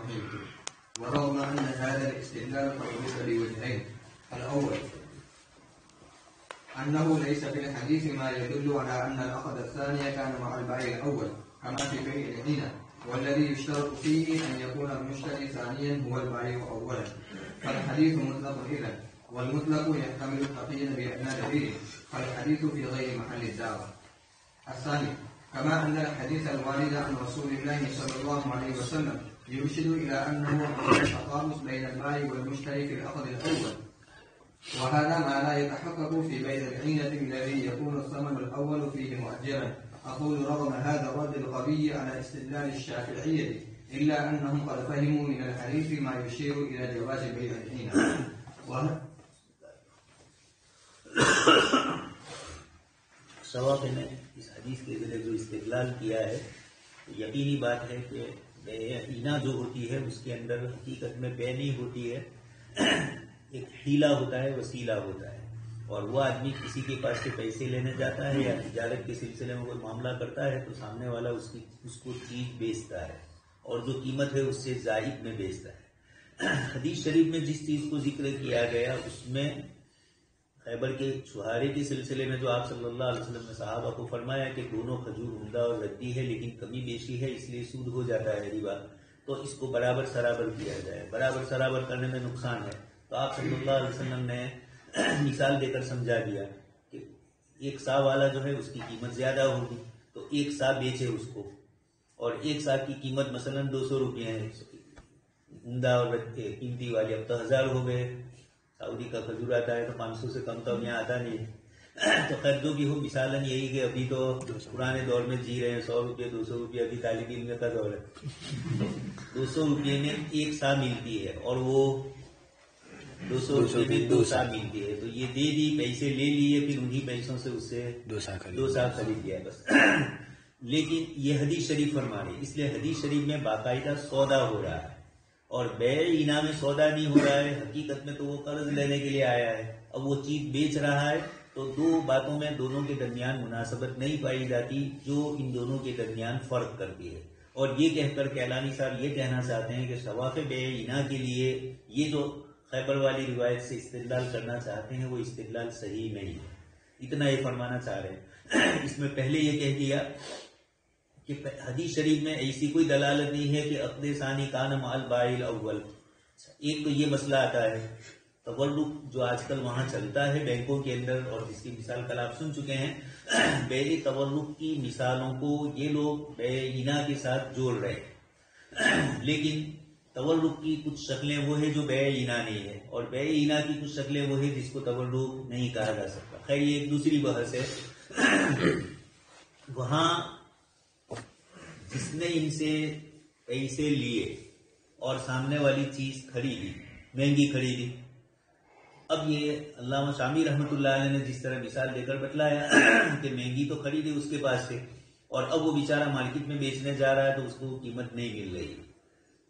فهمت. ورغم أن هذا الاستدلال قد ليس لوجهين. الأول أنه ليس في الحديث ما يدل على أن العقد الثاني كان مع البيع الأول كما في بيع العنب، والذي يشترط فيه أن يكون المشتري ثانيا هو البيع أولا، فالحديث مطلق إذن، والمطلق يحتمل التقييد بأعمال غيره، فالحديث في غير محل الدعوة. الثاني كما أن الحديث الوارد عن رسول الله صلى الله عليه وسلم يرشد إلى أنه التطابق بين البائع والمشتري في العقد الأول، وهذا ما لا يتحقق في بيع العينة الذي يكون الثمن الأول فيه مؤجرا. أقول رغم هذا الرد القوي على استدلال الشافعية إلا أنهم قد فهموا من الحديث ما يشير إلى جواز بيع العينة. صواب نے اس حدیث کے ذریعے جو استدلال کیا ہے یقینی بات ہے کہ اینا جو ہوتی ہے اس کے اندر حقیقت میں بے نہیں ہوتی ہے، ایک حیلہ ہوتا ہے، وسیلہ ہوتا ہے، اور وہ آدمی کسی کے پاس سے پیسے لینے جاتا ہے یا تجارت کے سلسلے میں کوئی معاملہ کرتا ہے تو سامنے والا اس کو چیز بیچتا ہے اور جو قیمت ہے اس سے زائد میں بیچتا ہے۔ حدیث شریف میں جس چیز کو ذکر کیا گیا اس میں خیبر کے چھہارے کے سلسلے میں جو آپ صلی اللہ علیہ وسلم نے صحابہ کو فرمایا کہ دونوں کھجور عمدہ اور ردی ہے لیکن کمی بیشی ہے اس لیے سود ہو جاتا ہے ربا، تو اس کو برابر سرابر کیا جائے، برابر سرابر کرنے میں نقصان ہے، تو آپ صلی اللہ علیہ وسلم نے مثال دے کر سمجھا دیا کہ ایک سا والا جو ہے اس کی قیمت زیادہ ہوگی تو ایک سا بیچے اس کو، اور ایک سا کی قیمت مثلا 200 روپیہ ہے عمدہ اور قیمتی والی، اب تو 1000 ہو گئے، سعودی کا کھجور آتا ہے تو 500 سے کم تو اب یہاں آتا نہیں ہے، تو خیر جو بھی ہو مثالاً یہی کہ ابھی تو پرانے دور میں جی رہے ہیں، 100 روپیہ 200 روپیہ ابھی طالب علم کا دور ہے، 200 روپیے میں ایک سا ملتی ہے اور وہ 200 روپے میں 2 سا ملتی ہے، تو یہ دے دی، پیسے لے لیے، پھر انہی پیسوں سے اس سے 2 سا خرید لیا بس۔ لیکن یہ حدیث شریف فرما رہی، اس لیے حدیث شریف میں باقاعدہ سودا ہو رہا ہے، اور بیع اینا میں سودا نہیں ہو رہا ہے، حقیقت میں تو وہ قرض لینے کے لیے آیا ہے، اب وہ چیز بیچ رہا ہے، تو دو باتوں میں دونوں کے درمیان مناسبت نہیں پائی جاتی جو ان دونوں کے درمیان فرق کرتی ہے، اور یہ کہہ کر کیلانی صاحب یہ کہنا چاہتے ہیں کہ شواف بیع اینا کے لیے یہ جو خیبر والی روایت سے استدلال کرنا چاہتے ہیں وہ استدلال صحیح نہیں ہے، اتنا یہ فرمانا چاہ رہے ہیں۔ اس میں پہلے یہ کہہ دیا کہ حدیث شریف میں ایسی کوئی دلالت نہیں ہے کہ عقد ثانی کان مع البائع الاول۔ ایک تو یہ مسئلہ آتا ہے تورق جو آج کل وہاں چلتا ہے بینکوں کے اندر، اور جس کی مثال کل آپ سن چکے ہیں، بیع تورق کی مثالوں کو یہ لوگ بیع اینا کے ساتھ جوڑ رہے ہیں، لیکن تورق کی کچھ شکلیں وہ ہے جو بیع اینا نہیں ہے، اور بیع اینا کی کچھ شکلیں وہ ہے جس کو تورق نہیں کہا جا سکتا۔ خیر یہ ایک دوسری بحث ہے۔ وہاں جس نے ان سے پیسے لیے اور سامنے والی چیز خریدی، مہنگی خریدی، اب یہ علامہ شامی رحمۃ اللہ علیہ نے جس طرح مثال دے کر بتلایا کہ مہنگی تو خریدی اس کے پاس سے، اور اب وہ بیچارہ مارکیٹ میں بیچنے جا رہا ہے تو اس کو قیمت نہیں مل رہی،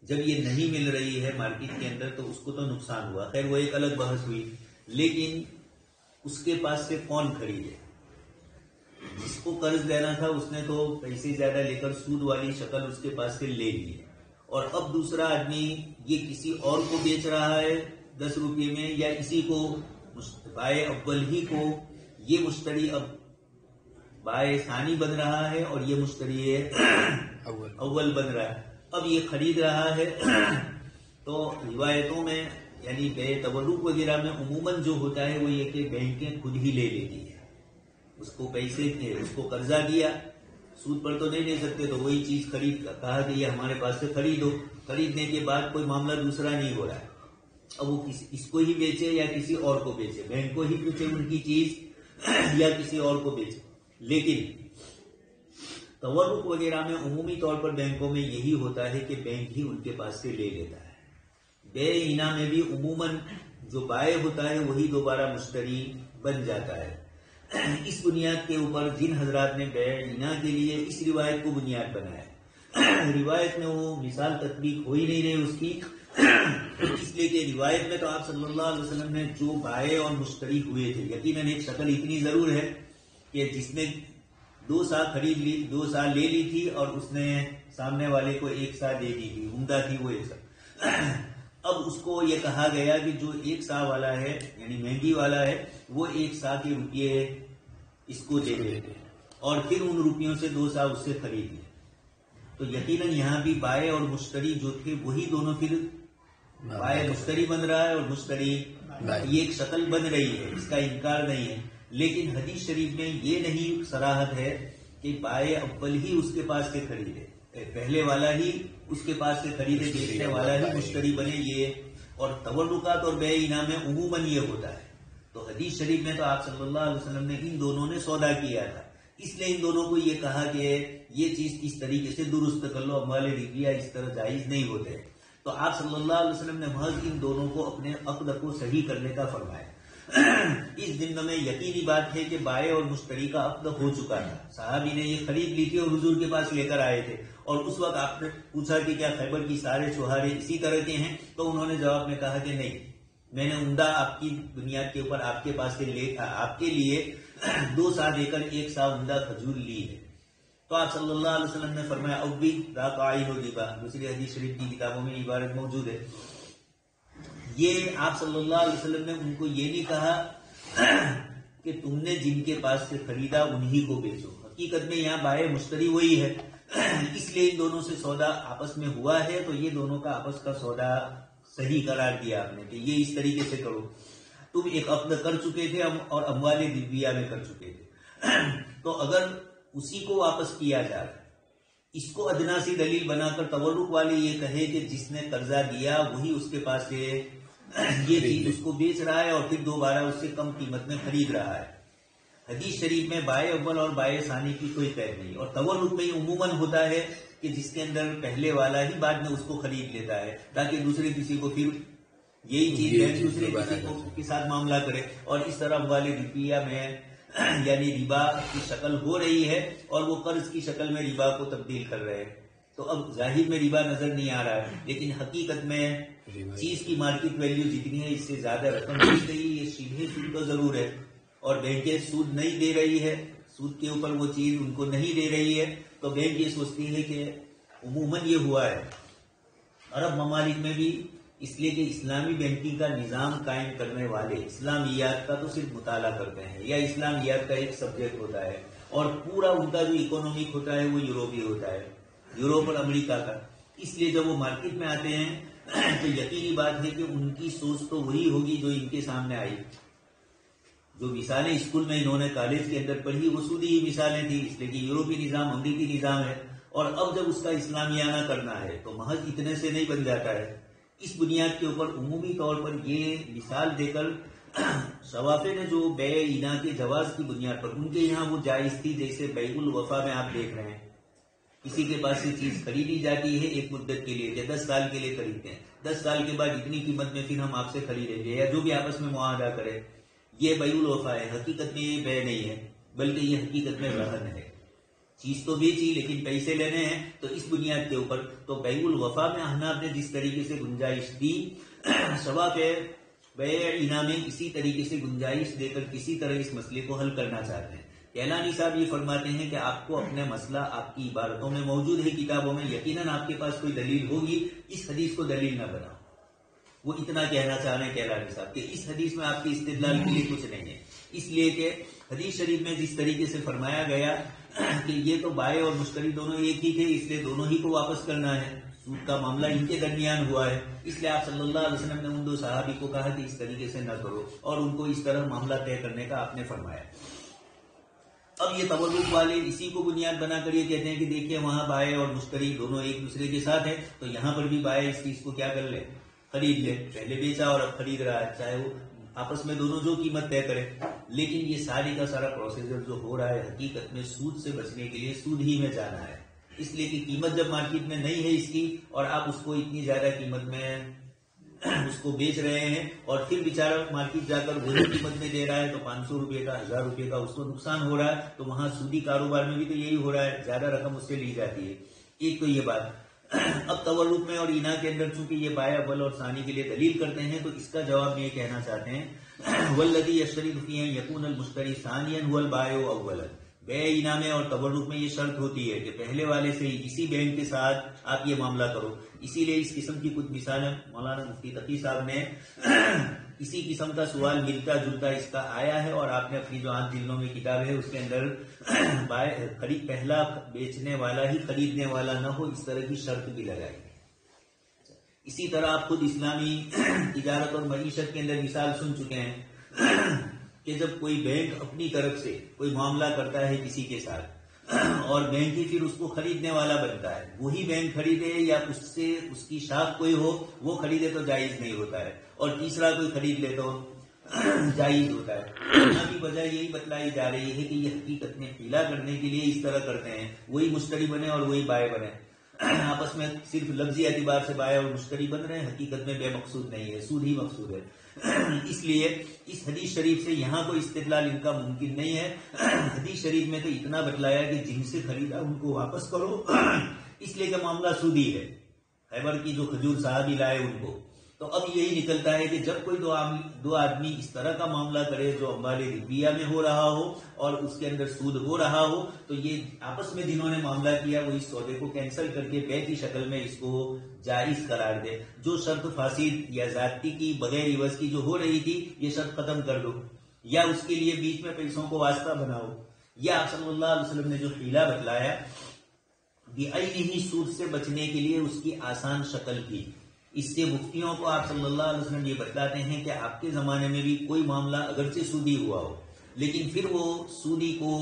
جب یہ نہیں مل رہی ہے مارکیٹ کے اندر تو اس کو تو نقصان ہوا، خیر وہ ایک الگ بحث ہوئی، لیکن اس کے پاس سے کون خریدے؟ جس کو قرض لینا تھا اس نے تو پیسے زیادہ لے کر سود والی شکل اس کے پاس سے لے لی، اور اب دوسرا آدمی یہ کسی اور کو بیچ رہا ہے 10 روپے میں، یا اسی کو بائع اول ہی کو یہ مشتری اب بائع ثانی بن رہا ہے اور یہ مشتری اول بن رہا ہے، اب یہ خرید رہا ہے۔ تو روایتوں میں یعنی بیع تورق وغیرہ میں عموماً جو ہوتا ہے وہ یہ کہ بینکیں خود ہی لے لیتی ہیں، اس کو پیسے تھے، اس کو قرضہ دیا، سود پر تو نہیں لے سکتے تو وہی چیز خرید کہا کہ یہ ہمارے پاس سے خریدو، خریدنے کے بعد کوئی معاملہ دوسرا نہیں ہو رہا ہے، اب وہ اس کو ہی بیچے یا کسی اور کو بیچے، بینک کو ہی بیچے ان کی چیز یا کسی اور کو بیچے۔ لیکن تورق وغیرہ میں عمومی طور پر بینکوں میں یہی ہوتا ہے کہ بینک ہی ان کے پاس سے لے لیتا ہے۔ بیع اینا میں بھی عموماً جو بائع ہوتا ہے وہی دوبارہ مشتری بن جاتا ہے۔ اس بنیاد کے اوپر جن حضرات نے بیع اینا کے لیے اس روایت کو بنیاد بنایا، روایت میں وہ مثال تطبیق ہو ہی نہیں رہی اس کی، اس لیے کہ روایت میں تو آپ صلی اللہ علیہ وسلم نے جو بائع اور مشتری ہوئے تھے، یقیناً ایک شکل اتنی ضرور ہے کہ جس نے 2 سا خرید لی، 2 سا لے لی تھی اور اس نے سامنے والے کو 1 سا دے دی تھی، عمدہ تھی وہ 1 سا، اب اس کو یہ کہا گیا کہ جو 1 سا والا ہے یعنی مہنگی والا ہے وہ 1 سا کے روپیے اس کو دے دے اور پھر ان روپیوں سے 2 سا اس سے خرید لے. تو یقیناً یہاں بھی بائع اور مشتری جو تھے وہی دونوں پھر بائع مشتری بن رہا ہے اور مشتری یہ ایک شکل بن رہی ہے، اس کا انکار نہیں ہے. لیکن حدیث شریف میں یہ نہیں صراحت ہے کہ بائع اول ہی اس کے پاس سے خریدے، پہلے والا ہی اس کے پاس سے خریدے، بیچنے والا ہی مشتری بنے. یہ اور تورقات اور بیع اینا میں عموماً یہ ہوتا ہے. تو حدیث شریف میں تو آپ صلی اللہ علیہ وسلم نے ان دونوں نے سودا کیا تھا، اس لیے ان دونوں کو یہ کہا کہ یہ چیز اس طریقے سے درست کر لو، اموال ربیہ اس طرح جائز نہیں ہوتے. تو آپ صلی اللہ علیہ وسلم نے محض ان دونوں کو اپنے عقد کو صحیح کرنے کا فرمایا. اس ضمن میں یقینی بات ہے کہ بائع اور مشتری کا عقد ہو چکا تھا. صحابی نے یہ خرید لی تھی اور حضور کے پاس لے کر آئے تھے، اور اس وقت آپ نے پوچھا کہ کیا خیبر کی سارے چوہارے اسی طرح کے ہیں؟ تو انہوں نے جواب میں کہا کہ نہیں، میں نے عمدہ آپ کی بنیاد کے اوپر آپ کے پاس سے آپ کے لیے 2 سا دے کر 1 سا عمدہ کھجور لی ہے. تو آپ صلی اللہ علیہ وسلم نے فرمایا اوبی راقعین ربا. دوسری حدیث شریف کی کتابوں میں عبارت موجود ہے. یہ آپ صلی اللہ علیہ وسلم نے ان کو یہ نہیں کہا کہ تم نے جن کے پاس سے خریدا انہی کو بیچو. حقیقت میں یہاں بائع مشتری وہی ہے، اس لیے ان دونوں سے سودا آپس میں ہوا ہے. تو یہ دونوں کا آپس کا سودا صحیح قرار دیا آپ نے کہ یہ اس طریقے سے کرو. تم ایک عقد کر چکے تھے اور اموال ربیہ میں کر چکے تھے، تو اگر اسی کو واپس کیا جائے، اس کو ادنا سی دلیل بنا کر تورق والے یہ کہے کہ جس نے قرضہ دیا وہی اس کے پاس سے یہ چیز اس کو بیچ رہا ہے اور پھر دوبارہ اس سے کم قیمت میں خرید رہا ہے. حدیث شریف میں بائع اول اور بائع ثانی کی کوئی قید نہیں. اور تورق میں یہ عموماً ہوتا ہے کہ جس کے اندر پہلے والا ہی بعد میں اس کو خرید لیتا ہے تاکہ دوسرے کسی کو پھر یہی چیز ہے دوسرے کسی کو کے ساتھ معاملہ کرے. اور اس طرح اموال ربیہ میں یعنی ربا کی شکل ہو رہی ہے اور وہ قرض کی شکل میں ربا کو تبدیل کر رہے ہیں. تو اب ظاہر میں ربا نظر نہیں آ رہا ہے، لیکن حقیقت میں چیز کی مارکیٹ ویلیو جتنی ہے اس سے زیادہ رقم دی گئی. یہ سیدھے سود تو ضرور ہے اور بینکیں سود نہیں دے رہی ہے، سود کے اوپر وہ چیز ان کو نہیں دے رہی ہے. تو بینک یہ سوچتی ہے کہ عموماً یہ ہوا ہے عرب ممالک میں بھی، اس لیے کہ اسلامی بینکنگ کا نظام قائم کرنے والے اسلامیات کا تو صرف مطالعہ کرتے ہیں یا اسلامیات کا ایک سبجیکٹ ہوتا ہے، اور پورا ان کا جو اکنامک ہوتا ہے وہ یوروپی ہوتا ہے، یوروپ اور امریکہ کا. اس لیے جب وہ مارکیٹ میں آتے ہیں تو یقینی بات ہے کہ ان کی سوچ تو وہی ہوگی جو ان کے سامنے آئی. جو مثالیں اسکول میں انہوں نے کالج کے اندر پڑھی وہ سودی ہی مثالیں تھی، اس لیے کہ یوروپی نظام امریکی نظام ہے. اور اب جب اس کا اسلامیانہ کرنا ہے تو محض اتنے سے نہیں بن جاتا ہے. اس بنیاد کے اوپر عمومی طور پر یہ مثال دے کر شوافے نے جو بیع اینا کے جواز کی بنیاد پر ان کے یہاں وہ جائز تھی، جیسے بیع الوفا میں آپ دیکھ رہے ہیں کسی کے پاس سے چیز خریدی جاتی ہے ایک مدت کے لیے، 10 سال کے لیے خریدتے ہیں، 10 سال کے بعد اتنی قیمت میں پھر ہم آپ سے خریدیں گے یا جو بھی آپس میں معاہدہ کرے، یہ بیع الوفا ہے. حقیقت میں یہ بیع نہیں ہے بلکہ یہ حقیقت میں رہن ہے. چیز تو بیچی لیکن پیسے لینے ہیں. تو اس بنیاد کے اوپر تو بیع الوفا میں احناف نے جس طریقے سے گنجائش دی، شوافے بیع اینا میں اسی طریقے سے گنجائش دے کر کسی طرح اس مسئلے کو حل کرنا چاہتے ہیں. کیلانی صاحب یہ فرماتے ہیں کہ آپ کو اپنا مسئلہ آپ کی عبارتوں میں موجود ہے، کتابوں میں، یقیناً آپ کے پاس کوئی دلیل ہوگی، اس حدیث کو دلیل نہ بناؤ. وہ اتنا کہنا چاہ رہے ہیں کیلانی صاحب کہ اس حدیث میں آپ کی استدلال کے لیے کچھ نہیں ہے، اس لیے کہ حدیث شریف میں جس طریقے سے فرمایا گیا کہ یہ تو بائع اور مشتری دونوں ایک ہی تھے، اس لیے دونوں ہی کو واپس کرنا ہے، سود کا معاملہ ان کے درمیان ہوا ہے، اس لیے آپ صلی اللہ علیہ وسلم نے ان 2 صحابی کو کہا کہ اس طریقے سے نہ کرو اور ان کو اس طرح معاملہ طے کرنے کا آپ نے فرمایا. اب یہ تورق والے اسی کو بنیاد بنا کر یہ کہتے ہیں کہ دیکھیے وہاں بائع اور مشتری دونوں ایک دوسرے کے ساتھ ہیں، تو یہاں پر بھی بائع اس چیز کو کیا کر لے، خرید لے. پہلے بیچا اور اب خرید رہا ہے، چاہے وہ آپس میں دونوں جو قیمت طے کرے. لیکن یہ ساری کا سارا پروسیجر جو ہو رہا ہے حقیقت میں سود سے بچنے کے لیے سود ہی میں جانا ہے. اس لیے کہ قیمت جب مارکیٹ میں نہیں ہے اس کی اور آپ اس کو اتنی زیادہ قیمت میں اس کو بیچ رہے ہیں اور پھر بیچارہ مارکیٹ جا کر وہی قیمت میں دے رہا ہے تو 500 روپے کا 1000 روپے کا اس کو نقصان ہو رہا ہے. تو وہاں سودی کاروبار میں بھی تو یہی ہو رہا ہے، زیادہ رقم اس سے لی جاتی ہے. ایک تو یہ بات. اب تورق میں اور اینا کے اندر چونکہ یہ بائع اول اور ثانی کے لیے دلیل کرتے ہیں تو اس کا جواب میں یہ کہنا چاہتے ہیں والذی یشترط فیہ یکون المشتری ثانیا هو البائع اولا. بے انعامے اور تبرک میں یہ شرط ہوتی ہے کہ پہلے والے سے ہی اسی بینک کے ساتھ آپ یہ معاملہ کرو. اسی لیے اس قسم کی کچھ مثالیں مولانا مفتی تقی صاحب نے اسی قسم کا سوال ملتا جلتا اس کا آیا ہے، اور آپ نے اپنی جو 8 جلدوں میں کتاب ہے اس کے اندر پہلا بیچنے والا ہی خریدنے والا نہ ہو، اس طرح کی شرط بھی لگائی ہے. اسی طرح آپ خود اسلامی تجارت اور معیشت کے اندر مثال سن چکے ہیں کہ جب کوئی بینک اپنی طرف سے کوئی معاملہ کرتا ہے کسی کے ساتھ اور بینک ہی پھر اس کو خریدنے والا بنتا ہے، وہی بینک خریدے یا اس سے اس کی شاخ کوئی ہو وہ خریدے تو جائز نہیں ہوتا ہے، اور تیسرا کوئی خرید لے تو جائز ہوتا ہے. یہاں بھی وجہ یہی بتلائی جا رہی ہے کہ یہ حقیقت میں حیلہ کرنے کے لیے اس طرح کرتے ہیں، وہی مشتری بنے اور وہی بائے بنے. آپس میں صرف لفظی اعتبار سے بائے اور مشتری بن رہے ہیں، حقیقت میں بے مقصود نہیں ہے، سود ہی مقصود ہے. اس لیے اس حدیث شریف سے یہاں کوئی استدلال ان کا ممکن نہیں ہے. حدیث شریف میں تو اتنا بتلایا کہ جن سے خریدا ان کو واپس کرو، اس لیے کہ معاملہ سودی ہے. خیبر کی جو کھجور صحابی لائے ان کو، تو اب یہی نکلتا ہے کہ جب کوئی دو آدمی اس طرح کا معاملہ کرے جو اموال ربیہ میں ہو رہا ہو اور اس کے اندر سود ہو رہا ہو، تو یہ آپس میں جنہوں نے معاملہ کیا وہ اس سودے کو کینسل کر کے بے کی شکل میں اس کو جائز قرار دے. جو شرط فاسد یا ذاتی کی بغیر عوض کی جو ہو رہی تھی یہ شرط ختم کر دو، یا اس کے لیے بیچ میں پیسوں کو واسطہ بناؤ. یا آپ صلی اللہ علیہ وسلم نے جو حیلہ بتلایا ہی سود سے بچنے کے لیے اس کی آسان شکل کی. اس سے مفتیوں کو آپ صلی اللہ علیہ وسلم یہ بتلاتے ہیں کہ آپ کے زمانے میں بھی کوئی معاملہ اگرچہ سودی ہوا ہو لیکن پھر وہ سودی کو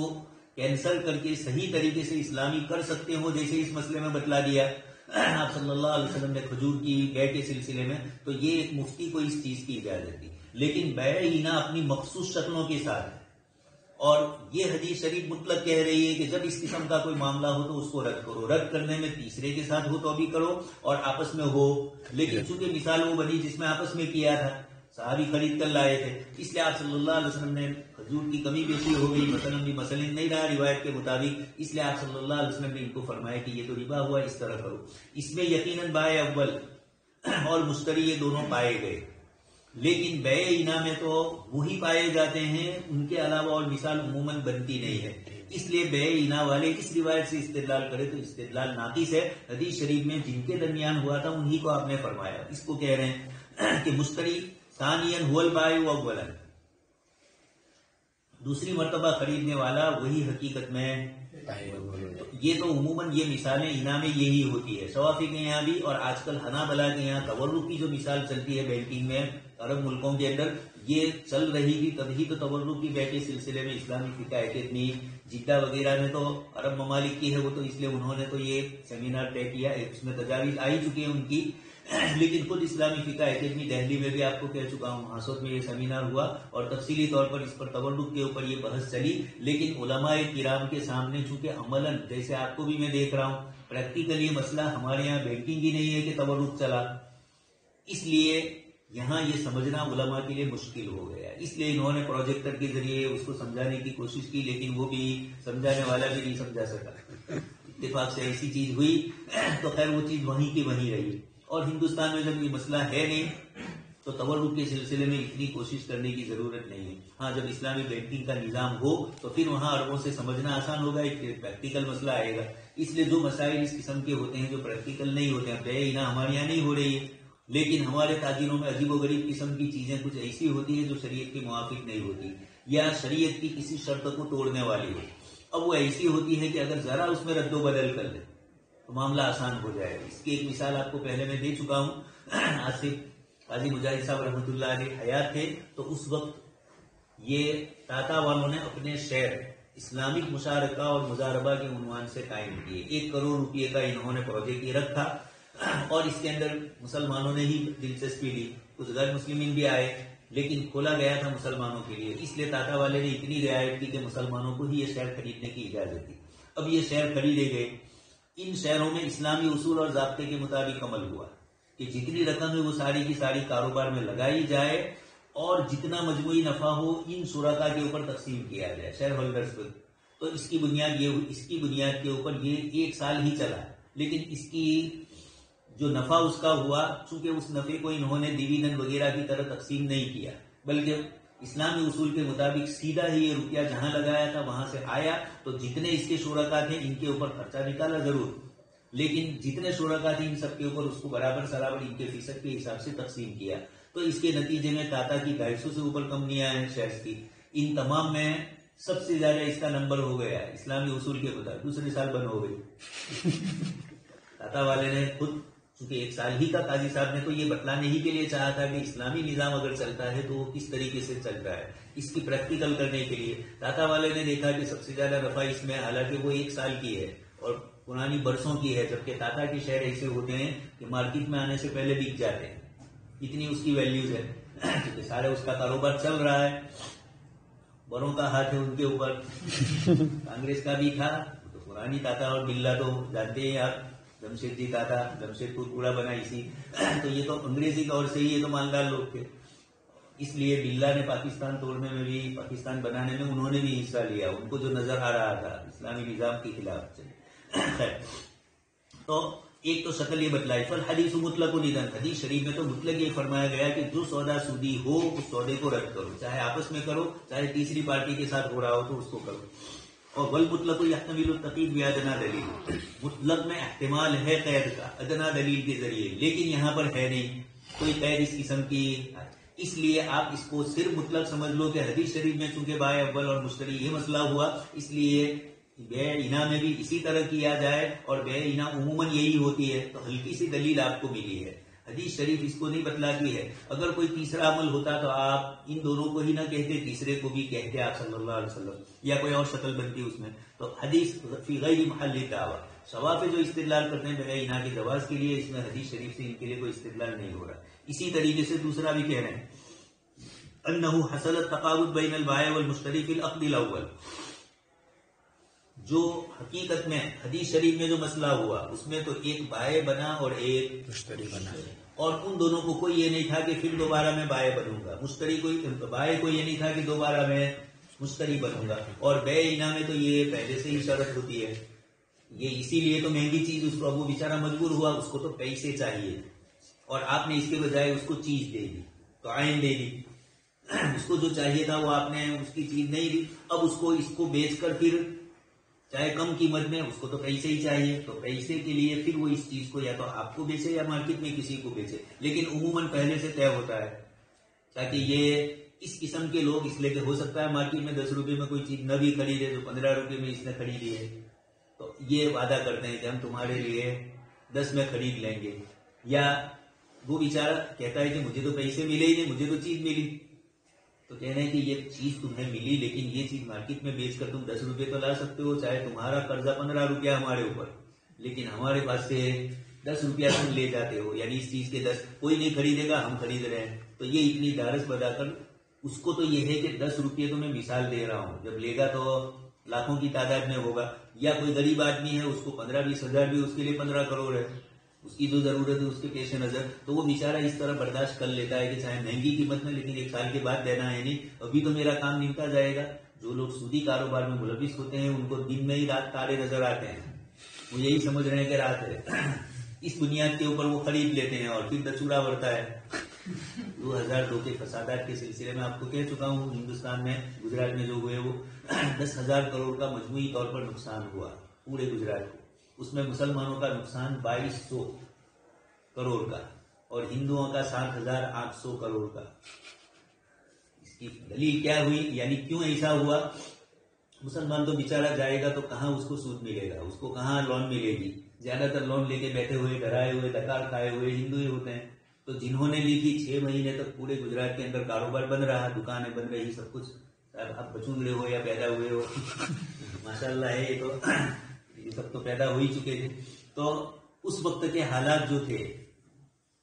کینسل کر کے صحیح طریقے سے اسلامی کر سکتے ہو، جیسے اس مسئلے میں بتلا دیا آپ صلی اللہ علیہ وسلم نے کھجور کی بے کے سلسلے میں. تو یہ ایک مفتی کو اس چیز کی اجازت دی، لیکن بے اینا اپنی مخصوص شکلوں کے ساتھ. اور یہ حدیث شریف مطلق کہہ رہی ہے کہ جب اس قسم کا کوئی معاملہ ہو تو اس کو رد کرو. رد کرنے میں تیسرے کے ساتھ ہو تو بھی کرو اور آپس میں ہو، لیکن چونکہ مثال وہ بنی جس میں آپس میں کیا تھا، صحابی خرید کر لائے تھے، اس لیے آپ صلی اللہ علیہ وسلم نے کھجور کی کمی بیشی ہو گئی، مثلا بھی مثلا نہیں رہا روایت کے مطابق، اس لیے آپ صلی اللہ علیہ وسلم نے ان کو فرمایا کہ یہ تو ربا ہوا، اس طرح کرو. اس میں یقیناً بائے اول اور مشتری یہ دونوں پائے گئے، لیکن بے اینا میں تو وہی پائے جاتے ہیں، ان کے علاوہ اور مثال عموماً بنتی نہیں ہے. اس لیے بے اینا والے اس روایت سے استدلال کرے تو استدلال ناقص ہے. حدیث شریف میں جن کے درمیان ہوا تھا انہی کو آپ نے فرمایا. اس کو کہہ رہے ہیں کہ مشتری ثانیاً هو البائع اولا، دوسری مرتبہ خریدنے والا وہی حقیقت میں. یہ تو عموماً یہ مثالیں اینا میں یہی ہوتی ہے، شوافی کے یہاں بھی، اور آج کل حنابلہ کے یہاں تورق کی جو مثال چلتی ہے بینکنگ میں عرب ملکوں کے اندر، یہ چل رہی تھی تبھی تو تورق کی بے کے سلسلے میں اسلامی فقہ اکیڈمی جدہ وغیرہ میں تو عرب ممالک کی ہے وہ، تو اس لیے انہوں نے تو یہ سیمینار طے کیا، اس میں تجاویز آئی چکی ہیں ان کی. لیکن خود اسلامی فقہ اکیڈمی دہلی میں بھی آپ کو کہہ چکا ہوں، ہاسوت میں یہ سیمینار ہوا اور تفصیلی طور پر اس پر تورق کے اوپر یہ بحث چلی. لیکن علماء کرام کے سامنے چونکہ عملاً جیسے آپ کو بھی میں دیکھ رہا ہوں پریکٹیکلی مسئلہ ہمارے یہاں بینکنگ ہی نہیں ہے کہ تورق چلا، اس لیے یہاں یہ سمجھنا علماء کے لیے مشکل ہو گیا. اس لیے انہوں نے پروجیکٹر کے ذریعے اس کو سمجھانے کی کوشش کی، لیکن وہ بھی سمجھانے والا بھی نہیں سمجھا سکا. اتفاق سے ایسی چیز ہوئی تو خیر وہ چیز وہیں کی وہیں رہی. اور ہندوستان میں جب یہ مسئلہ ہے نہیں تو تورق کے سلسلے میں اتنی کوشش کرنے کی ضرورت نہیں ہے. ہاں جب اسلامی بینکنگ کا نظام ہو تو پھر وہاں عربوں سے سمجھنا آسان ہوگا، ایک پریکٹیکل مسئلہ آئے گا. اس لیے جو مسائل اس قسم کے ہوتے ہیں جو پریکٹیکل نہیں ہوتے ہیں، بے اینا ہمارے یہاں نہیں ہو رہی ہے لیکن ہمارے تاجروں میں عجیب و غریب قسم کی چیزیں کچھ ایسی ہوتی ہیں جو شریعت کے موافق نہیں ہوتی یا شریعت کی کسی شرط کو توڑنے والی ہو. اب وہ ایسی ہوتی ہے کہ اگر ذرا اس میں رد و بدل کر دے تو معاملہ آسان ہو جائے گا. اس کی ایک مثال آپ کو پہلے میں دے چکا ہوں. آصف قاضی مجاہد صاحب رحمۃ اللہ علیہ حیات تھے تو اس وقت یہ ٹاٹا والوں نے اپنے شیئر اسلامک مشارکہ اور مضاربہ کے عنوان سے قائم کیے. 1 کروڑ روپے کا انہوں نے پروجیکٹ یہ رکھا اور اس کے اندر مسلمانوں نے ہی دلچسپی لی، کچھ غیر مسلمین بھی آئے لیکن کھولا گیا تھا مسلمانوں کے لیے. اس لیے ٹاٹا والے نے اتنی رعایت کی کہ مسلمانوں کو ہی یہ شیئر خریدنے کی اجازت دی. اب یہ شیئر خریدے گئے. ان شہروں میں اسلامی اصول اور ضابطے کے مطابق عمل ہوا کہ جتنی رقم ہے وہ ساری کی ساری کاروبار میں لگائی جائے اور جتنا مجموعی نفع ہو ان شرکاء کے اوپر تقسیم کیا جائے، شیئر ہولڈرز کو. تو اس کی بنیاد کے اوپر یہ 1 سال ہی چلا، لیکن اس کی جو نفع اس کا ہوا چونکہ اس نفع کو انہوں نے ڈویڈنڈ وغیرہ کی طرح تقسیم نہیں کیا بلکہ اسلامی اصول کے مطابق سیدھا ہی یہ روپیہ جہاں لگایا تھا وہاں سے آیا تو جتنے اس کے شرکا تھے ان کے اوپر خرچہ نکالا ضرور، لیکن جتنے شرکا تھے ان سب کے اوپر اس کو برابر سرابر ان کے فیصد کے حساب سے تقسیم کیا. تو اس کے نتیجے میں ٹاٹا کی 250 سے اوپر کمپنیاں ہیں شیئرز کی، ان تمام میں سب سے زیادہ اس کا نمبر ہو گیا ہے اسلامی اصول کے مطابق. دوسرے سال بند ہو گئی. ٹاٹا والے نے خود، چونکہ 1 سال ہی کا قاضی صاحب نے تو یہ بتلانے ہی کے لیے چاہا تھا کہ اسلامی نظام اگر چلتا ہے تو وہ کس طریقے سے چلتا ہے، اس کی پریکٹیکل کرنے کے لیے. ٹاٹا والے نے دیکھا کہ سب سے زیادہ نفع اس میں، حالانکہ وہ 1 سال کی ہے اور پرانی برسوں کی ہے، جبکہ ٹاٹا کے شیئر ایسے ہوتے ہیں کہ مارکیٹ میں آنے سے پہلے بک جاتے ہیں، اتنی اس کی ویلیوز ہے. کیونکہ سارے اس کا کاروبار چل رہا ہے، بڑوں کا ہاتھ ہے ان کے اوپر. کانگریس کا بھی تھا تو پرانی ٹاٹا اور برلا تو جانتے ہیں آپ، جمشید جی ٹاٹا، جمشید پور پورا بنا اسی. تو یہ تو انگریزی دور سے ہی یہ تو مالدار لوگ تھے، اس لیے برلا نے پاکستان توڑنے میں بھی، پاکستان بنانے میں انہوں نے بھی حصہ لیا، ان کو جو نظر آ رہا تھا اسلامی نظام کے خلاف. تو ایک تو شکل یہ بتلائی. فالحدیث مطلق الندن، حدیث شریف میں تو مطلق یہ فرمایا گیا کہ جو سودا سودی ہو اس سودے کو رد کرو، چاہے آپس میں کرو چاہے تیسری پارٹی کے ساتھ ہو رہا ہو تو اس کو کرو. اور والمطلق یحتمل التقید بادنا دلیل، مطلق میں احتمال ہے قید کا ادنا دلیل کے ذریعے، لیکن یہاں پر ہے نہیں کوئی قید اس قسم کی. اس لیے آپ اس کو صرف مطلق سمجھ لو کہ حدیث شریف میں چونکہ بائع اول اور مشتری یہ مسئلہ ہوا، اس لیے بے اینا میں بھی اسی طرح کیا جائے، اور بے اینا عموماً یہی ہوتی ہے. تو ہلکی سی دلیل آپ کو ملی ہے، حدیث شریف اس کو نہیں بتلاتی ہے. اگر کوئی تیسرا عمل ہوتا تو آپ ان دونوں کو ہی نہ کہتے، تیسرے کو بھی کہتے آپ صلی اللہ علیہ وسلم، یا کوئی اور شکل بنتی اس میں. تو حدیث فی غیر محل دعویٰ، شوافی جو استدلال کرتے ہیں بے اینا کے جواز کے لیے، اس میں حدیث شریف سے ان کے لیے کوئی استدلال نہیں ہو رہا. اسی طریقے سے دوسرا بھی کہہ رہے ہیں انہ حصل التقابض بین البائع والمشتری فی العقد الاول، جو حقیقت میں حدیث شریف میں جو مسئلہ ہوا اس میں تو ایک بائع بنا اور ایک مشتری بنا، اور ان دونوں کو کوئی یہ نہیں تھا کہ پھر دوبارہ میں بائع بنوں گا. مشتری بائع کو یہ نہیں تھا کہ دوبارہ میں مشتری بنوں گا. اور بے اینا میں تو یہ پہلے سے ہی شرط ہوتی ہے. یہ اسی لیے تو مہنگی چیز اس کو، اب وہ بیچارہ مجبور ہوا، اس کو تو پیسے چاہیے اور آپ نے اس کے بجائے اس کو چیز دے دی، تو عین دے دی. اس کو جو چاہیے تھا وہ آپ نے اس کی چیز نہیں دی. اب اس کو بیچ کر پھر چاہے کم قیمت میں، اس کو تو پیسے ہی چاہیے، تو پیسے کے لیے پھر وہ اس چیز کو یا تو آپ کو بیچے یا مارکیٹ میں کسی کو بیچے، لیکن عموماً پہلے سے طے ہوتا ہے تاکہ یہ اس قسم کے لوگ، اس لیے کہ ہو سکتا ہے مارکیٹ میں 10 روپے میں کوئی چیز نہ بھی خریدے تو 15 روپے میں اس نے خریدی ہے، تو یہ وعدہ کرتے ہیں کہ ہم تمہارے لیے 10 میں خرید لیں گے. یا وہ بیچارہ کہتا ہے کہ مجھے تو پیسے ملے ہی نہیں، مجھے تو چیز ملی، تو کہنا ہے کہ یہ چیز تمہیں ملی لیکن یہ چیز مارکیٹ میں بیچ کر تم 10 روپے تو لا سکتے ہو، چاہے تمہارا قرضہ 15 روپیہ ہمارے اوپر، لیکن ہمارے پاس سے 10 روپیہ تم لے جاتے ہو، یعنی اس چیز کے 10 کوئی نہیں خریدے گا، ہم خرید رہے ہیں. تو یہ اتنی دارس بتا کر اس کو تو یہ ہے کہ 10 روپے تو میں مثال دے رہا ہوں، جب لے گا تو لاکھوں کی تعداد میں ہوگا. یا کوئی غریب آدمی ہے، اس کو 15-20 ہزار بھی اس کے لیے 15 کروڑ ہے، اس کی جو ضرورت ہے اس کے پیش نظر، تو وہ بیچارہ اس طرح برداشت کر لیتا ہے کہ چاہے مہنگی قیمت میں لیکن 1 سال کے بعد دینا ہے نہیں، ابھی تو میرا کام نمٹا جائے گا. جو لوگ سودی کاروبار میں ملوث ہوتے ہیں ان کو دن میں ہی رات تارے نظر آتے ہیں، وہ یہی سمجھ رہے ہیں کہ رات ہے، اس بنیاد کے اوپر وہ خرید لیتے ہیں اور پھر دچورا بڑھتا ہے. 2002 کے فسادات کے سلسلے میں آپ کو کہہ چکا ہوں، ہندوستان میں گجرات میں جو ہوئے وہ 10,000 کروڑ کا مجموعی طور پر نقصان ہوا پورے گجرات کو. اس میں مسلمانوں کا نقصان 2200 کروڑ کا اور ہندوؤں کا 7,800 کروڑ کا. اس کی دلیل کیا ہوئی، یعنی کیوں ایسا ہوا؟ مسلمان تو بیچارہ جائے گا تو کہاں اس کو سود ملے گا، اس کو کہاں لون ملے گی؟ زیادہ تر لون لے کے بیٹھے ہوئے، ڈرائے ہوئے، ڈکار کھائے ہوئے ہندو ہی ہوتے ہیں. تو جنہوں نے لی تھی 6 مہینے تک پورے گجرات کے اندر کاروبار بند رہا، دکانیں بند رہی، سب کچھ. اب بچونگڑے ہو یا پیدا ہوئے ہو، ماشاء اللہ ہے، یہ سب تو پیدا ہو ہی چکے تھے. تو اس وقت کے حالات جو تھے،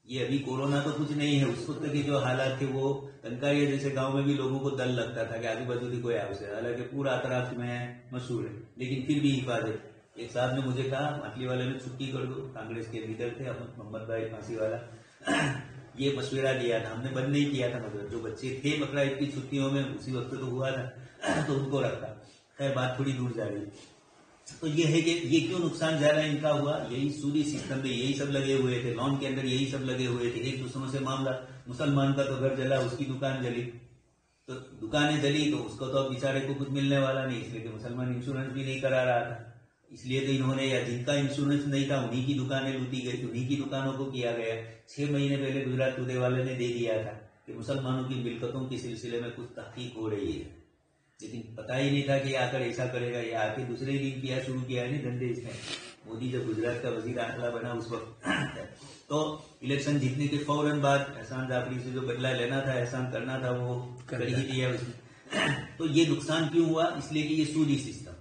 یہ ابھی کورونا تو کچھ نہیں ہے، اس وقت کے جو حالات تھے وہ تنکاریہ جیسے گاؤں میں بھی لوگوں کو ڈر لگتا تھا کہ آجو باجو کی کوئی آؤ سے، حالانکہ پورا اطراف میں مشہور ہے لیکن پھر بھی حفاظت. ایک صاحب نے مجھے کہا ماٹلی والے میں چھٹی کر دو، کانگریس کے لیڈر تھے محمد بھائی پھانسی والا، یہ مشورہ دیا تھا، ہم نے بند نہیں کیا تھا، مگر جو بچے تھے بقرعید کی چھٹیوں میں اسی وقت تو ہوا تھا تو ان کو رکھا. خیر بات تھوڑی دور جا رہی. تو یہ ہے کہ یہ کیوں نقصان زیادہ ان کا ہوا، یہی سودی سسٹم میں یہی سب لگے ہوئے تھے، لون کے اندر یہی سب لگے ہوئے تھے، ایک دوسروں سے معاملہ. مسلمان کا تو گھر جلا، اس کی دکان جلی، تو دکانیں جلی تو اس کو تو اب بیچارے کو کچھ ملنے والا نہیں، اس لیے کہ مسلمان انشورنس بھی نہیں کرا رہا تھا، اس لیے تو انہوں نے، یا جن کا انشورنس نہیں تھا انہی کی دکانیں لوٹی گئی، انہی کی دکانوں کو کیا گیا۔ 6 مہینے پہلے گجرات ٹوڈے والے نے دے دیا تھا کہ مسلمانوں کی ملکتوں کے سلسلے میں کچھ تحقیق ہو رہی ہے، لیکن پتا ہی نہیں تھا کہ آ کر ایسا کرے گا، یہ آ کے دوسرے دن کیا شروع کیا ہے نہیں دھندے اس نے۔ مودی جب گجرات کا وزیر اعلیٰ بنا اس وقت تو الیکشن جیتنے کے فوراً بعد احسان جعفری سے جو بدلہ لینا تھا، احسان کرنا تھا، وہ کر ہی دیا اس نے۔ تو یہ نقصان کیوں ہوا؟ اس لیے کہ یہ سودی سسٹم۔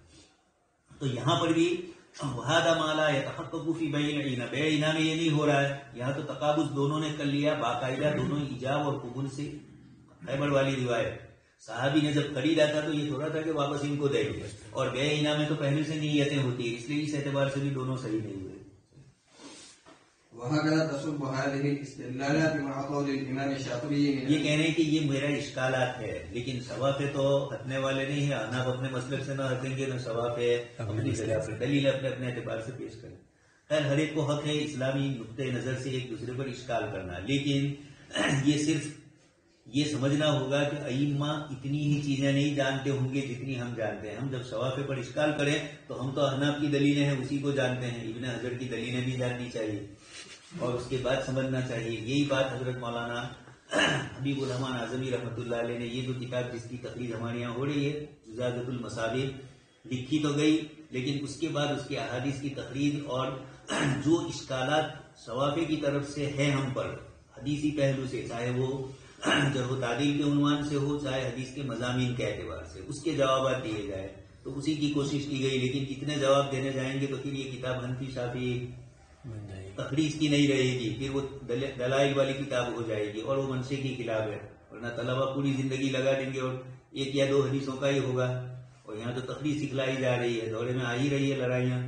تو یہاں پر بھی وَهَذَا مَا لَا يَتَحَقَّقُ فِي بَيْعِ الْعِينَ، بیع عینا میں یہ نہیں ہو رہا ہے، یہاں تو تقابض دونوں نے کر لیا باقاعدہ، دونوں ایجاب اور قبول سے۔ خیبر والی روایت، صحابی نے جب خریدا تھا تو یہ تھوڑا تھا کہ واپس ان کو دے دو، اور بیع عینا میں تو پہلے سے نیتیں ہوتی ہیں، اس لیے اس اعتبار سے بھی دونوں صحیح نہیں ہوئے۔ وهكذا تصب هذه الاستدلالات مع قول الإمام الشافعي یہ کہہ رہے ہیں کہ یہ میرا اشکالات ہے، لیکن ثواب تو ہٹنے والے نہیں ہیں، احناف اپنے مسلک سے نہ ہٹیں گے، نہ ثواب اپنی جگہ پر، دلیل اپنے اپنے اعتبار سے پیش کریں۔ خیر ہر ایک کو حق ہے اسلامی نقطۂ نظر سے ایک دوسرے پر اشکال کرنا، لیکن یہ صرف یہ سمجھنا ہوگا کہ ائمہ اتنی ہی چیزیں نہیں جانتے ہوں گے جتنی ہم جانتے ہیں۔ ہم جب شوافع پر اشکال کریں تو ہم تو احناف کی دلیلیں ہیں اسی کو جانتے ہیں، ابن حجر کی دلیلیں بھی جاننی چاہیے اور اس کے بعد سمجھنا چاہیے۔ یہی بات حضرت مولانا حبیب الرحمان اعظمی رحمۃ اللہ علیہ نے، یہ جو کتاب جس کی تقریر ہمارے یہاں ہو رہی ہے زجاجۃ المصابیح، لکھی تو گئی لیکن اس کے بعد اس کی احادیث کی تقریر اور جو اشکالات شوافع کی طرف سے ہے ہم پر حدیثی پہلو سے، چاہے وہ جرح و تعدیل کے عنوان سے ہو، چاہے حدیث کے مضامین کے اعتبار سے، اس کے جوابات دیے جائے، تو اسی کی کوشش کی گئی۔ لیکن اتنے جواب دینے جائیں گے تو پھر یہ کتاب حنفی شافعی تخریج کی نہیں رہے گی، پھر وہ دلائل والی کتاب ہو جائے گی اور وہ منشے کی خلاف ہے، ورنہ طلبہ پوری زندگی لگا دیں گے اور 1 یا 2 حدیثوں کا ہی ہوگا، اور یہاں تو تخریج سکھلائی جا رہی ہے، دورے میں آ ہی رہی ہے لڑائیاں،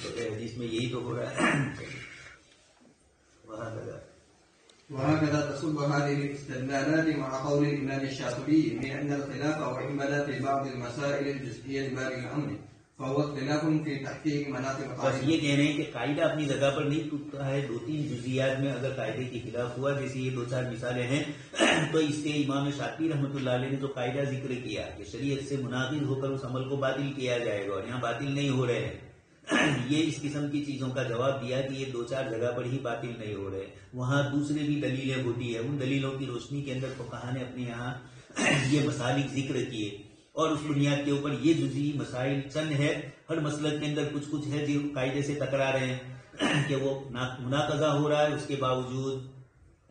تو حدیث میں یہی تو ہو رہا ہے۔ وهكذا تصب هذه الاستدلالات مع قول الإمام الشافعي بأن الخلاف وإن بدا في بعض المسائل الجزئية باقي الأمر فهو اختلاف في تحقيق مناطق بس یہ کہہ رہے ہیں کہ قاعدہ اپنی جگہ پر نہیں ٹوٹتا ہے، 2-3 جزیات میں اگر قاعدے کے خلاف ہوا، جیسے یہ 2-4 مثالیں ہیں، تو اس سے امام شافعی رحمۃ اللہ علیہ نے جو قاعدہ ذکر کیا کہ شریعت سے مناقض ہو کر اس عمل کو باطل کیا جائے گا، اور یہاں باطل نہیں ہو رہے ہیں، یہ اس قسم کی چیزوں کا جواب دیا کہ یہ 2-4 جگہ پر ہی باطل نہیں ہو رہے، وہاں دوسرے بھی دلیلیں ہوتی ہیں، ان دلیلوں کی روشنی کے اندر فقہا نے اپنے یہاں یہ مسالک ذکر کیے، اور اس بنیاد کے اوپر یہ جزئی مسائل چند ہے، ہر مسلک کے اندر کچھ کچھ ہے جو قاعدے سے ٹکرا رہے ہیں کہ وہ مناقضہ ہو رہا ہے، اس کے باوجود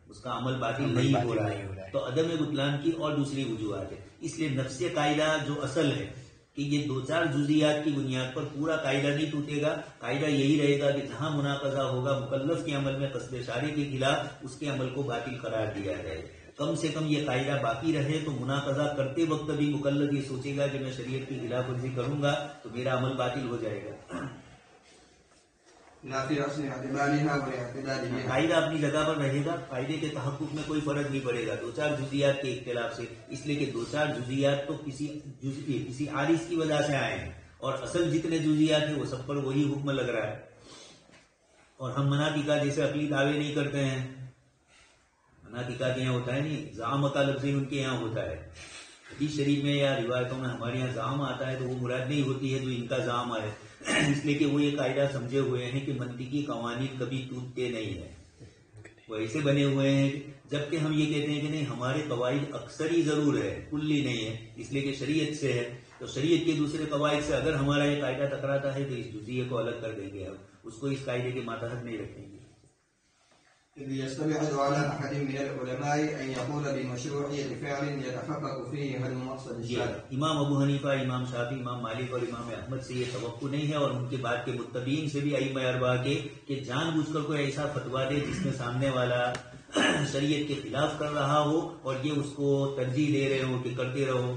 اس کا عمل باطل نہیں ہو رہا ہے، تو عدم بطلان کی اور دوسری وجوہات ہے۔ اس لیے نفس قاعدہ جو اصل ہے کہ یہ 2-4 جزیات کی بنیاد پر پورا قاعدہ نہیں ٹوٹے گا، قاعدہ یہی رہے گا کہ جہاں مناقضہ ہوگا مکلف کے عمل میں قصد شارع کے خلاف، اس کے عمل کو باطل قرار دیا جائے، کم سے کم یہ قاعدہ باقی رہے، تو مناقضہ کرتے وقت بھی مکلف یہ سوچے گا کہ میں شریعت کی خلاف ورزی کروں گا تو میرا عمل باطل ہو جائے گا۔ قاعدہ اپنی جگہ پر رہے گا، قاعدے کے تحقق میں کوئی فرق نہیں پڑے گا 2-4 جزیات کے اختلاف سے، اس لیے کہ 2-4 جزیات تو کسی عارض کی وجہ سے آئے ہیں، اور اصل جتنے جزیات ہیں وہ سب پر وہی حکم لگ رہا ہے۔ اور ہم مناطقہ جیسے عقلی دعوے نہیں کرتے ہیں، مناطقہ کے یہاں ہوتا ہے نہیں، زعم کا لفظ ان کے یہاں ہوتا ہے، حدیث شریف میں یا روایتوں میں ہمارے یہاں زعم آتا ہے تو وہ مراد نہیں ہوتی ہے جو ان کا زعم ہے، اس لیے کہ وہ یہ قاعدہ سمجھے ہوئے ہیں کہ منطقی قوانین کبھی ٹوٹتے نہیں ہیں، وہ ایسے بنے ہوئے ہیں، جبکہ ہم یہ کہتے ہیں کہ نہیں ہمارے قواعد اکثری ضرور ہے، کلی نہیں ہے، اس لیے کہ شریعت سے ہے، تو شریعت کے دوسرے قواعد سے اگر ہمارا یہ قاعدہ ٹکراتا ہے تو اس جزیے کو الگ کر دیں گے، اب اس کو اس قاعدے کے ماتحت نہیں رکھیں گے۔ إذ يستبعد على أحد من العلماء أن يقول بمشروعية فعل يتحقق فيه هل المقصد الشارع۔ امام ابو حنیفہ، امام شافعی، امام مالک اور امام احمد سے یہ توقع نہیں ہے، اور ان کے بعد کے متبعین سے بھی ائمہ اربعہ کے، کہ جان بوجھ کر کوئی ایسا فتویٰ دے جس میں سامنے والا شریعت کے خلاف کر رہا ہو اور یہ اس کو ترجیح دے رہے ہو کہ کرتے رہو،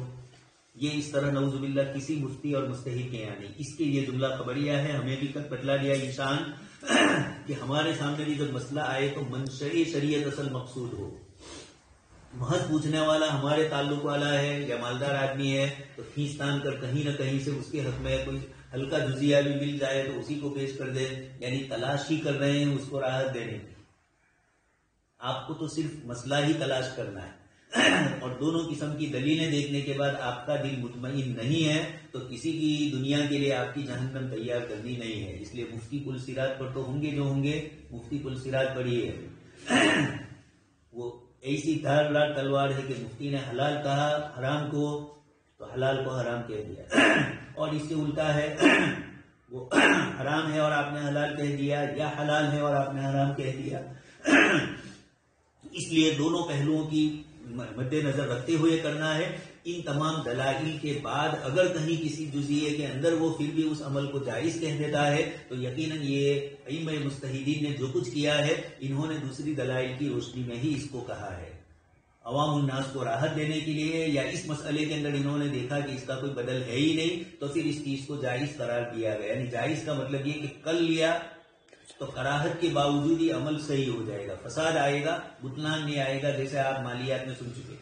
یہ اس طرح نعوذ باللہ کسی مفتی اور مجتہد کے یہاں نہیں۔ اس کے یہ جملہ خبریہ ہے، ہمیں بھی بتلا دیا انسان کہ ہمارے سامنے بھی جب مسئلہ آئے تو منشأ شریعت اصل مقصود ہو، محض پوچھنے والا ہمارے تعلق والا ہے یا مالدار آدمی ہے تو کھینچ تان کر کہیں نہ کہیں سے اس کے حق میں کوئی ہلکا جزیہ بھی مل جائے تو اسی کو پیش کر دے، یعنی تلاش ہی کر رہے ہیں اس کو راحت دینے کی۔ آپ کو تو صرف مسئلہ ہی تلاش کرنا ہے، اور دونوں قسم کی دلیلیں دیکھنے کے بعد آپ کا دل مطمئن نہیں ہے تو کسی کی دنیا کے لیے آپ کی جہنم تیار کرنی نہیں ہے. اس لیے مفتی کل سرات پر تو ہوں گے جو ہوں گے، مفتی کل سرات پڑھیے. وہ ایسی دھاردار تلوار ہے کہ مفتی نے حلال کہا حرام کو تو حلال کو حرام کہہ دیا، اور اس سے الٹا ہے وہ حرام ہے اور آپ نے حلال کہہ دیا، یا حلال ہے اور آپ نے حرام کہہ دیا. اس لیے دونوں پہلوؤں کی مد نظر رکھتے ہوئے کرنا ہے. ان تمام دلائل کے بعد اگر کہیں کسی جزیے کے اندر وہ پھر بھی اس عمل کو جائز کہہ دیتا ہے تو یقیناً یہ ائمہ مجتہدین نے جو کچھ کیا ہے انہوں نے دوسری دلائل کی روشنی میں ہی اس کو کہا ہے. عوام الناس کو راحت دینے کے لیے یا اس مسئلے کے اندر انہوں نے دیکھا کہ اس کا کوئی بدل ہے ہی نہیں تو پھر اس چیز کو جائز قرار دیا گیا. یعنی جائز کا مطلب یہ کہ کل لیا تو کراہت کے باوجود ہی عمل صحیح ہو جائے گا، فساد آئے گا، بطلان نہیں آئے گا، جیسے آپ مالیات میں سن چکے.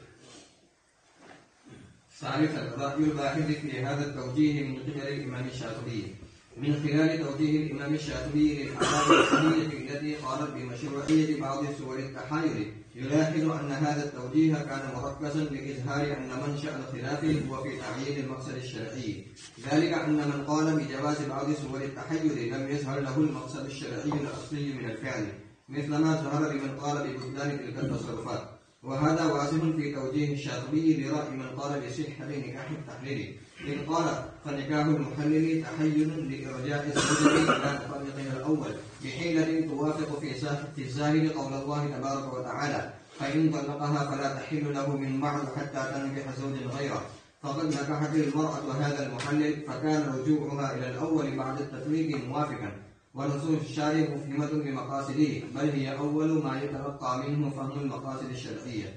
ثالثا رأي الباحث في هذا التوجيه من قبل الإمام الشافعي من خلال توجيه الإمام الشافعي للآراء الصحيحة التي قالت بمشروعية بعض سور التحايل يلاحظ أن هذا التوجيه كان مركزا لإظهار أن منشأ الخلاف هو في تعيين المقصد الشرعي. ذلك أن من قال بجواز بعض سور التحيل لم يظهر له المقصد الشرعي الأصلي من الفعل مثل ما ظهر لمن قال ببطلان تلك التصرفات. وهذا واضح في توجيه الشاطبي لرأي من قال بصحة نكاح التحليل إن قال فنكاح المحلل تحيل لإرجاء الزوجة إلى تطلقها الأول بحيلة توافق في الظاهر قول الله تبارك وتعالى فإن طلقها فلا تحل له من بعد حتى تنكح زوجا غيره. فقد نكحت المرأة هذا المحلل فكان رجوعها إلى الأول بعد التطليق موافقا. ونصوص الشارع مفهمة بمقاصده بل هي أول ما يتلقى منه فهم المقاصد الشرعية.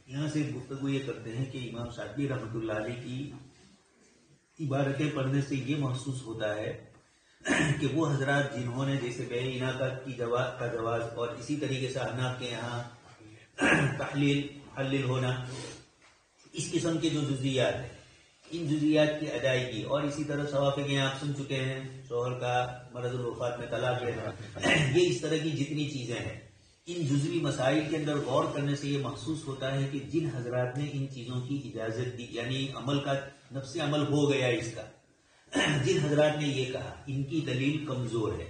یہاں سے گفتگو یہ کرتے ہیں کہ امام شاطبی رحمۃ اللہ علیہ کی عبارتیں پڑھنے سے یہ محسوس ہوتا ہے کہ وہ حضرات جنہوں نے جیسے بے انعقاد کی کا جواز اور اسی طریقے سے احناف کے یہاں تحلیل محلل ہونا، اس قسم کے جو جزیات ہیں ان جزیات کی ادائیگی، اور اسی طرح ثوابق کے آپ سن چکے ہیں شوہر کا مرض الوفات میں طلاق دینا، یہ اس طرح کی جتنی چیزیں ہیں ان جزوی مسائل کے اندر غور کرنے سے یہ محسوس ہوتا ہے کہ جن حضرات نے ان چیزوں کی اجازت دی، یعنی عمل کا نفس عمل ہو گیا اس کا، جن حضرات نے یہ کہا ان کی دلیل کمزور ہے،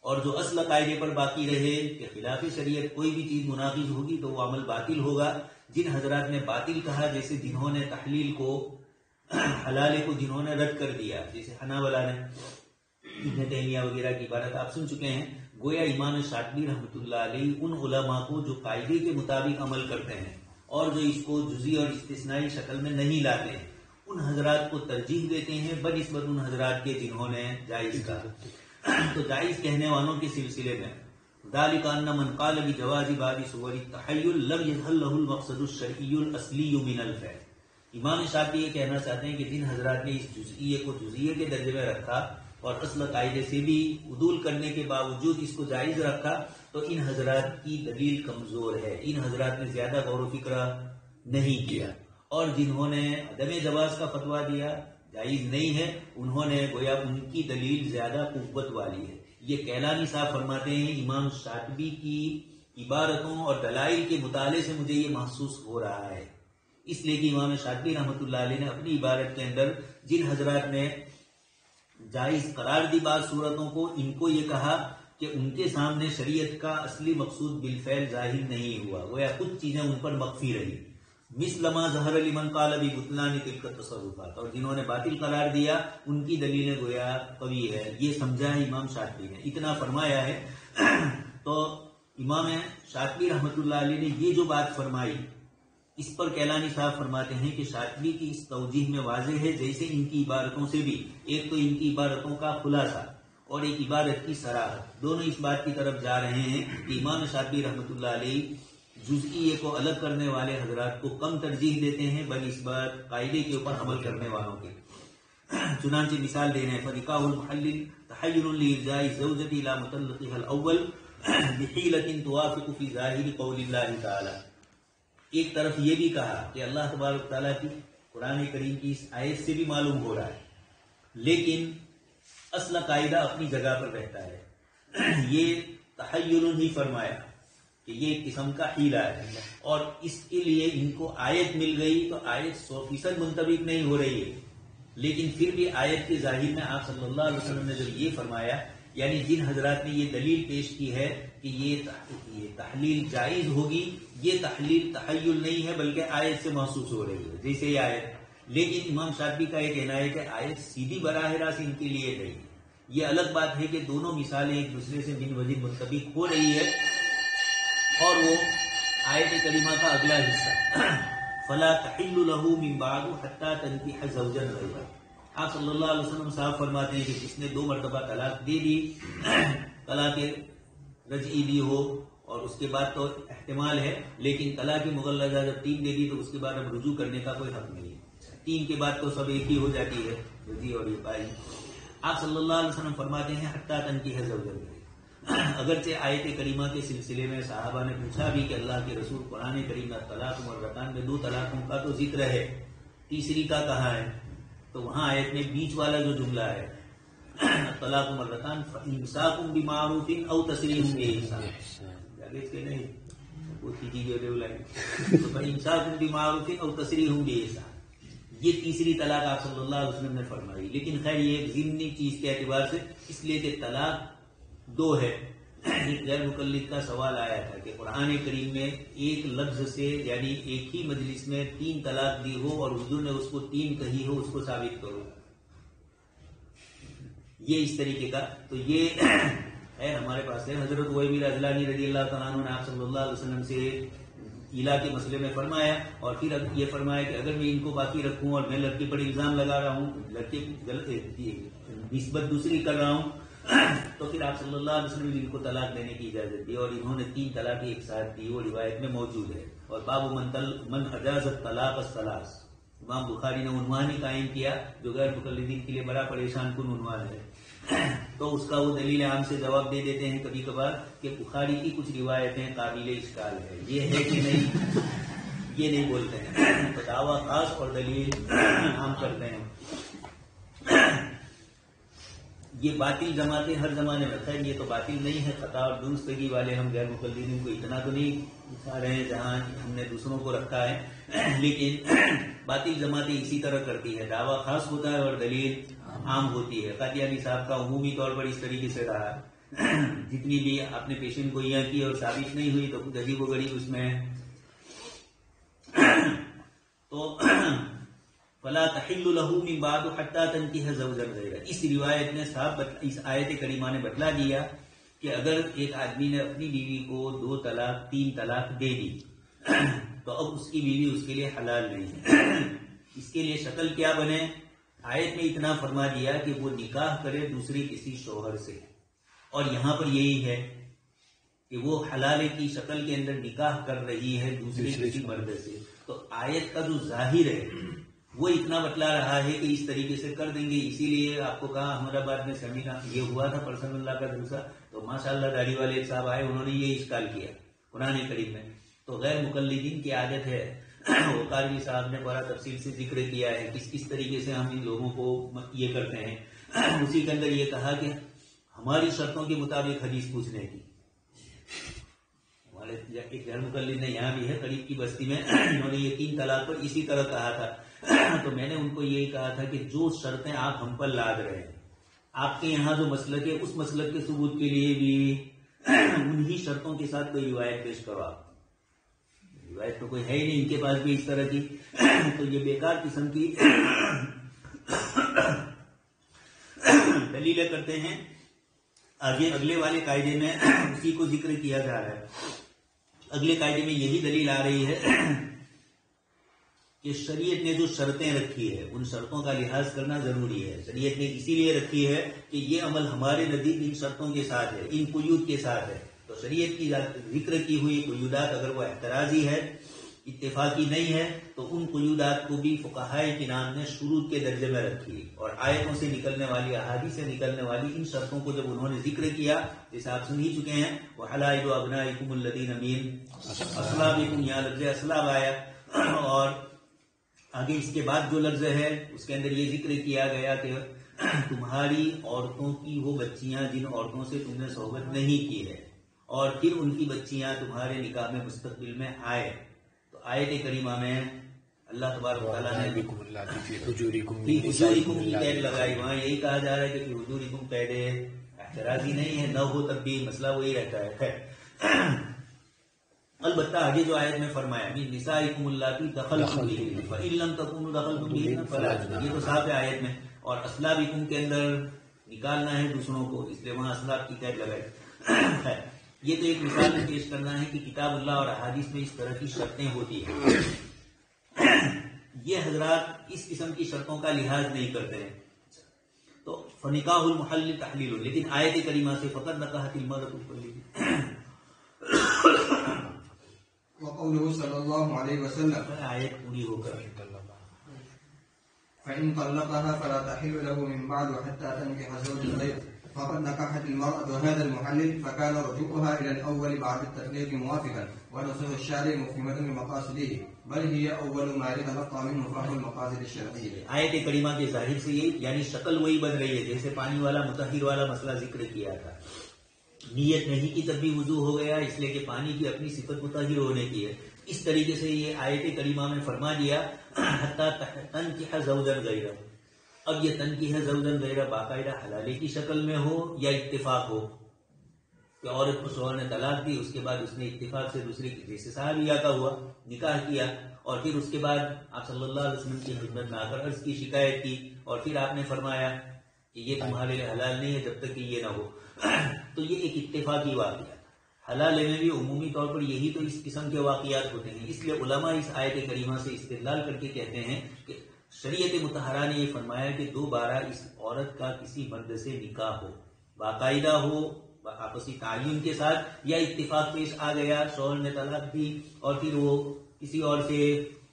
اور جو اصل قاعدے پر باقی رہے کہ خلاف شریعت کوئی بھی چیز مناقض ہوگی تو وہ عمل باطل ہوگا. جن حضرات نے باطل کہا، جیسے جنہوں نے تحلیل کو حلالے کو جنہوں نے رد کر دیا، جیسے حنابلہ نے، ابن تیمیہ وغیرہ کی عبارت آپ سن چکے ہیں. گویا امام شاطبی رحمۃ اللہ علیہ ان علماء کو جو قاعدے کے مطابق عمل کرتے ہیں اور جو اس کو جزئی اور استثنائی شکل میں نہیں لاتے ہیں ان حضرات کو ترجیح دیتے ہیں بنسبت ان حضرات کے جنہوں نے جائز کہا. تو جائز کہنے والوں کے سلسلے میں ذالک ان من قال بجواز بعض صور التحیل لم یظہر له المقصد الشرعی الاصلی من الفعل. امام شاطبی یہ کہنا چاہتے ہیں کہ جن حضرات نے اس جزئیے کو جزئیے کے درجے میں رکھا اور اصل قاعدے سے بھی عدول کرنے کے باوجود اس کو جائز رکھا تو ان حضرات کی دلیل کمزور ہے، ان حضرات نے زیادہ غور و فکر نہیں کیا، اور جنہوں نے عدم جواز کا فتویٰ دیا جائز نہیں ہے انہوں نے گویا ان کی دلیل زیادہ قوت والی ہے. یہ کیلانی صاحب فرماتے ہیں امام شاطبی کی عبارتوں اور دلائل کے مطالعے سے مجھے یہ محسوس ہو رہا ہے، اس لیے کہ امام شاطبی رحمۃ اللہ علیہ نے اپنی عبارت کے اندر جن حضرات نے جائز قرار دی بعض صورتوں کو، ان کو یہ کہا کہ ان کے سامنے شریعت کا اصلی مقصود بالفعل ظاہر نہیں ہوا، گویا کچھ چیزیں ان پر مخفی رہی. مثل ما ظہر لمن قال ببطلان تلک التصرفات، اور جنہوں نے باطل قرار دیا ان کی دلیلیں گویا قوی ہے. یہ سمجھا ہے امام شاطبی نے، اتنا فرمایا ہے. تو امام شاطبی رحمۃ اللہ علیہ نے یہ جو بات فرمائی اس پر کیلانی صاحب فرماتے ہیں کہ شاطبی کی اس توجیہ میں واضح ہے جیسے ان کی عبارتوں سے بھی، ایک تو ان کی عبارتوں کا خلاصہ اور ایک عبارت کی صراحت، دونوں اس بات کی طرف جا رہے ہیں کہ امام شاطبی رحمۃ اللہ علیہ جزئیے کو الگ کرنے والے حضرات کو کم ترجیح دیتے ہیں بنسبت قاعدے کے اوپر عمل کرنے والوں کے. چنانچہ مثال دے رہے ہیں فنکاح المحلل تحیر لارجاء الزوجۃ الی مطلقها الاول بحیلۃ توافق فی ظاہر قول اللہ تعالی. ایک طرف یہ بھی کہا کہ اللہ تبارک تعالیٰ کی قرآن کریم کی اس آیت سے بھی معلوم ہو رہا ہے لیکن اصل قاعدہ اپنی جگہ پر رہتا ہے. یہ تحیل ہی فرمایا کہ یہ ایک قسم کا حیلہ ہے، اور اس کے لیے ان کو آیت مل گئی تو آیت 100% منطبق نہیں ہو رہی ہے، لیکن پھر بھی آیت کے ظاہر میں آپ صلی اللہ علیہ وسلم نے جب یہ فرمایا، یعنی جن حضرات نے یہ دلیل پیش کی ہے کہ یہ تحلیل جائز ہوگی، یہ تحلیل تحیل نہیں ہے بلکہ آیت سے محسوس ہو رہی ہے جیسے یہ آیت، لیکن امام شافعی کا یہ کہنا ہے کہ آیت سیدھی براہ راست ان کے لیے نہیں ہے۔ یہ الگ بات ہے کہ دونوں مثالیں ایک دوسرے سے من وجہ منطبق ہو رہی ہے، اور وہ آیت کریمہ کا اگلا حصہ فلا تحل له من بعد حتى تنكح زوجا غيره، آپ صلی اللہ علیہ وسلم صاحب فرماتے ہیں کہ جس نے 2 مرتبہ طلاق دے دی، طلاق رجعی دی ہو اور اس کے بعد تو احتمال ہے، لیکن طلاق مغلظہ جب 3 دے دی تو اس کے بعد اب رجوع کرنے کا کوئی حق نہیں ہے، 3 کے بعد تو سب ایک ہی ہو جاتی ہے، رجعی اور بائی۔ آپ صلی اللہ علیہ وسلم فرماتے ہیں حتیٰ تنکیح زوجا غیرہ۔ اگرچہ آیت کریمہ کے سلسلے میں صحابہ نے پوچھا بھی کہ اللہ کے رسول قرآن کریم میں طلاق مرتان میں 2 طلاقوں کا تو ذکر ہے، تیسری کا کہاں ہے؟ تو وہاں آیت میں بیچ والا جو جملہ ہے طلاق مرتان فامساک بمعروف او تسریح باحسان، جاگے کہ نہیں وہ تیجی جو لائن تو فامساک بمعروف او تسریح باحسان، یہ تیسری طلاق آپ صلی اللہ علیہ وسلم نے فرمائی، لیکن خیر یہ ایک ضمنی چیز کے اعتبار سے، اس لیے کہ طلاق 2 ہے۔ ایک غیر مقلد کا سوال آیا تھا کہ قرآن کریم میں ایک لفظ سے یعنی ایک ہی مجلس میں 3 طلاق دی ہو اور حضور نے اس کو 3 کہی ہو، اس کو ثابت کرو، یہ اس طریقے کا، تو یہ ہے ہمارے پاس ہے۔ حضرت وہیب رضلانی رضی اللہ تعالیٰ عنہ نے آپ صلی اللہ علیہ وسلم سے ایلا کے مسئلے میں فرمایا، اور پھر یہ فرمایا کہ اگر میں ان کو باقی رکھوں اور میں لڑکی پر الزام لگا رہا ہوں، لڑکی نسبت دوسری کر رہا ہوں، تو پھر آپ صلی اللہ علیہ وسلم نے ان کو طلاق دینے کی اجازت دی، اور انہوں نے 3 طلاق ایک ساتھ دی، وہ روایت میں موجود ہے۔ اور باب من اجاز الطلاق الثلاث، امام بخاری نے عنوان ہی قائم کیا جو غیر مقلدین کے لیے بڑا پریشان کن عنوان ہے، تو اس کا وہ دلیل عام سے جواب دے دیتے ہیں کبھی کبھار کہ بخاری کی کچھ روایتیں قابل اشکال ہے، یہ ہے کہ نہیں یہ نہیں بولتے ہیں، فتاوی خاص اور دلیل عام کرتے ہیں۔ یہ باطل جماعتیں ہر زمانے میں، خیر یہ تو باطل نہیں ہے، خطا اور درستگی والے ہم غیر مقلدین کو اتنا تو نہیں اٹھا رہے ہیں جہاں ہم نے دوسروں کو رکھا ہے، لیکن باطل جماعتیں اسی طرح کرتی ہے، دعویٰ خاص ہوتا ہے اور دلیل عام ہوتی ہے۔ قادیانی صاحب کا عمومی طور پر اس طریقے سے رہا، جتنی بھی آپ نے پیشن گوئیاں کی اور ثابت نہیں ہوئی تو کچھ عجیب و غریب اس میں ہے۔ تو فلا تحل له من بعد حتى تنكح زوجا غيره، اس روایت نے صاحب اس آیت کریمہ نے بتلا دیا کہ اگر ایک آدمی نے اپنی بیوی کو 2 طلاق 3 طلاق دے دی تو اب اس کی بیوی اس کے لیے حلال نہیں ہے۔ اس کے لیے شکل کیا بنے؟ آیت میں اتنا فرما دیا کہ وہ نکاح کرے دوسری کسی شوہر سے، اور یہاں پر یہی ہے کہ وہ حلالے کی شکل کے اندر نکاح کر رہی ہے دوسری کسی مرد سے، تو آیت کا جو ظاہر ہے وہ اتنا بتلا رہا ہے کہ اس طریقے سے کر دیں گے۔ اسی لیے آپ کو کہا احمد آباد میں سیمینار یہ ہوا تھا پرسن اللہ کا جلسہ، تو ماشاءاللہ داڑھی والے ایک صاحب آئے، انہوں نے یہ اشکال کیا قرآن کریم میں، تو غیر مقلدین کی عادت ہے، وہ قاضی صاحب نے بڑا تفصیل سے ذکر کیا ہے کس طریقے سے ہم ان لوگوں کو یہ کرتے ہیں۔ اسی کے اندر یہ کہا کہ ہماری شرطوں کے مطابق حدیث پوچھنے کی، ہمارے ایک غیر مقلد نے یہاں بھی ہے قریب کی بستی میں، انہوں نے یہ 3 طلاق پر اسی طرح کہا تھا، تو میں نے ان کو یہی کہا تھا کہ جو شرطیں آپ ہم پر لاد رہے ہیں، آپ کے یہاں جو مسلک ہے اس مسلک کے ثبوت کے لیے بھی انہی شرطوں کے ساتھ کوئی روایت پیش کرو۔ آپ روایت تو کوئی ہے ہی نہیں ان کے پاس بھی اس طرح کی، تو یہ بیکار قسم کی دلیلیں کرتے ہیں۔ آگے اگلے والے قاعدے میں اسی کو ذکر کیا جا رہا ہے، اگلے قاعدے میں یہی دلیل آ رہی ہے کہ شریعت نے جو شرطیں رکھی ہے ان شرطوں کا لحاظ کرنا ضروری ہے۔ شریعت نے اسی لیے رکھی ہے کہ یہ عمل ہمارے نزدیک ان شرطوں کے ساتھ ہے، ان قیود کے ساتھ ہے، تو شریعت کی ذکر کی ہوئی قیودات اگر وہ اعتراضی ہے، اتفاقی نہیں ہے، تو ان قیودات کو بھی فقہائے کرام نے شروط کے درجے میں رکھی، اور آیتوں سے نکلنے والی احادیث سے نکلنے والی ان شرطوں کو جب انہوں نے ذکر کیا، جیسے آپ سن ہی چکے ہیں وَحَلَائِلُ أَبْنَائِكُمُ الَّذِينَ مِنْ أَصْلَابِكُمْ، یہاں لفظ اسلاب آیا، اور آگے اس کے بعد جو لفظ ہے اس کے اندر یہ ذکر کیا گیا کہ تمہاری عورتوں کی وہ بچیاں جن عورتوں سے تم نے صحبت نہیں کی ہے، اور پھر ان کی بچیاں تمہارے نکاح میں مستقبل میں آئے، تو آیت کریمہ میں اللہ تبارک و تعالیٰ نے فی حجورکم کی قید لگائی. وہاں یہی کہا جا رہا ہے کہ فی حجورکم قید اعتراضی نہیں ہے، نہ ہو تب بھی مسئلہ وہی رہتا ہے. خیر، البتہ آگے جو آیت میں فرمایا من نسائکم اللاتی دخلتم بہن فإن لم تکونوا دخلتم بہن فلا جناح، یہ تو صاف ہے آیت میں. اور اسلابکم کے اندر نکالنا ہے دوسروں کو، اس لیے وہاں اسلاب کی قید لگائی. یہ تو ایک مثال میں پیش کرنا ہے کہ کتاب اللہ اور احادیث میں اس طرح کی شرطیں ہوتی ہیں. یہ حضرات اس قسم کی شرطوں کا لحاظ نہیں کرتے ہیں. تو فنکاح المحل تحلیل، لیکن آیت کریمہ سے فقط نکاحت المرأۃ الفلیل. وقوله صلی اللہ علیہ وسلم آیت پوری ہو کر فإن طلقها فلا تحل له من بعد حتى تنكح زوجا غيره فقد نكحت المرأة هذا المحلل فكان رجوعها إلى الأول بعد التطليق موافقا ونصح الشارع مفهمة لمقاصده بل هي أول ما يتلقى منه فهم المقاصد الشرعية. آیت کریمہ کے ظاہر سے یہ یعنی شکل وہی بن رہی ہے جیسے پانی والا مطہر والا مسئلہ ذکر کیا تھا. نیت نہیں کی تب بھی وضو ہو گیا، اس لیے کہ پانی کی اپنی صفت مطہر ہونے کی ہے. اس طریقے سے یہ آیت کریمہ میں فرما دیا حتی تنکح زوجا غیرہ. اب یہ تنکیح زوجا غیرہ باقاعدہ حلالے کی شکل میں ہو یا اتفاق ہو کہ عورت کو شوہر نے طلاق دی، اس کے بعد اس نے اتفاق سے دوسری کی، جیسے صحابیہ کا ہوا، نکاح کیا اور پھر اس کے بعد آپ صلی اللہ علیہ وسلم کی خدمت میں آ کر عرض کی، شکایت کی اور پھر آپ نے فرمایا کہ یہ تمہارے لیے حلال نہیں ہے جب تک کہ یہ نہ ہو. تو یہ ایک اتفاقی واقعہ. حلال میں بھی عمومی طور پر یہی تو اس قسم کے واقعات ہوتے ہیں. اس لیے علماء اس آیت کریمہ سے استدلال کر کے کہتے ہیں کہ شریعت مطہرہ نے یہ فرمایا کہ دوبارہ اس عورت کا کسی مرد سے نکاح ہو، باقاعدہ ہو، آپسی تعین کے ساتھ، یا اتفاق پیش آ گیا، شوہر نے طلاق دی اور پھر وہ کسی اور سے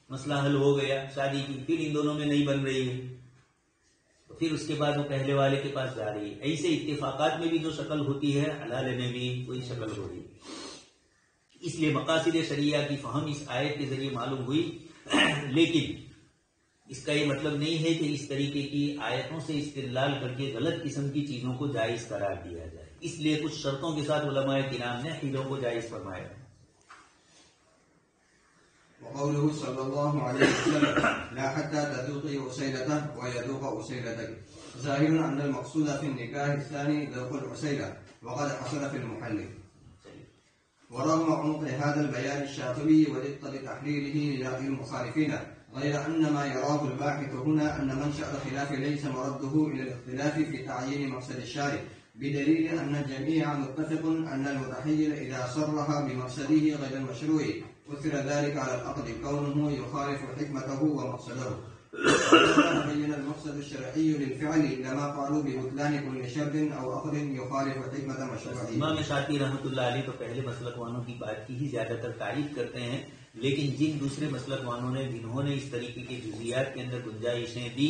مسئلہ حل ہو گیا، شادی کی، پھر ان دونوں میں نہیں بن رہی ہے، پھر اس کے بعد وہ پہلے والے کے پاس جا رہی ہے. ایسے اتفاقات میں بھی جو شکل ہوتی ہے حلال میں بھی وہی شکل ہو رہی ہے. اس لیے مقاصد شریعہ کی فہم اس آیت کے ذریعے معلوم ہوئی. لیکن اس کا یہ مطلب نہیں ہے کہ اس طریقے کی آیتوں سے استدلال کر کے غلط قسم کی چیزوں کو جائز قرار دیا جائے. اس لیے کچھ شرطوں کے ساتھ علماء کرام نے حیلوں کو جائز فرمایا. وقوله صلى الله عليه وسلم لا حتى تذوقي عسيلته ويذوق عسيلتك ظاهر أن المقصود في النكاح الثاني ذوق العسيلة وقد حصل في المحل. ورغم عمق هذا البيان الشاطبي ودقة تحريره للمخالفين غير أن ما يراه الباحث هنا أن منشأ الخلاف ليس مرده إلى الاختلاف في تعيين مقصد الشارع، بدليل أن الجميع متفق أن المتحيل إذا صرح بمقصده غير المشروع أثر ذلك على العقد كونه يخالف حكمته ومقصده. وإذا بين المقصد الشرعي للفعل لما قالوا ببطلان كل شرط أو عقد يخالف حكمة مشروعه. امام شاطبی رحمۃ اللہ علیہ تو پہلے مسلک وانوں کی بات کی ہی زیادہ تر تعریف کرتے ہیں، لیکن جن دوسرے مسلک وانوں نے جنہوں نے اس طریقے کے جزیات کے اندر گنجائشیں دی،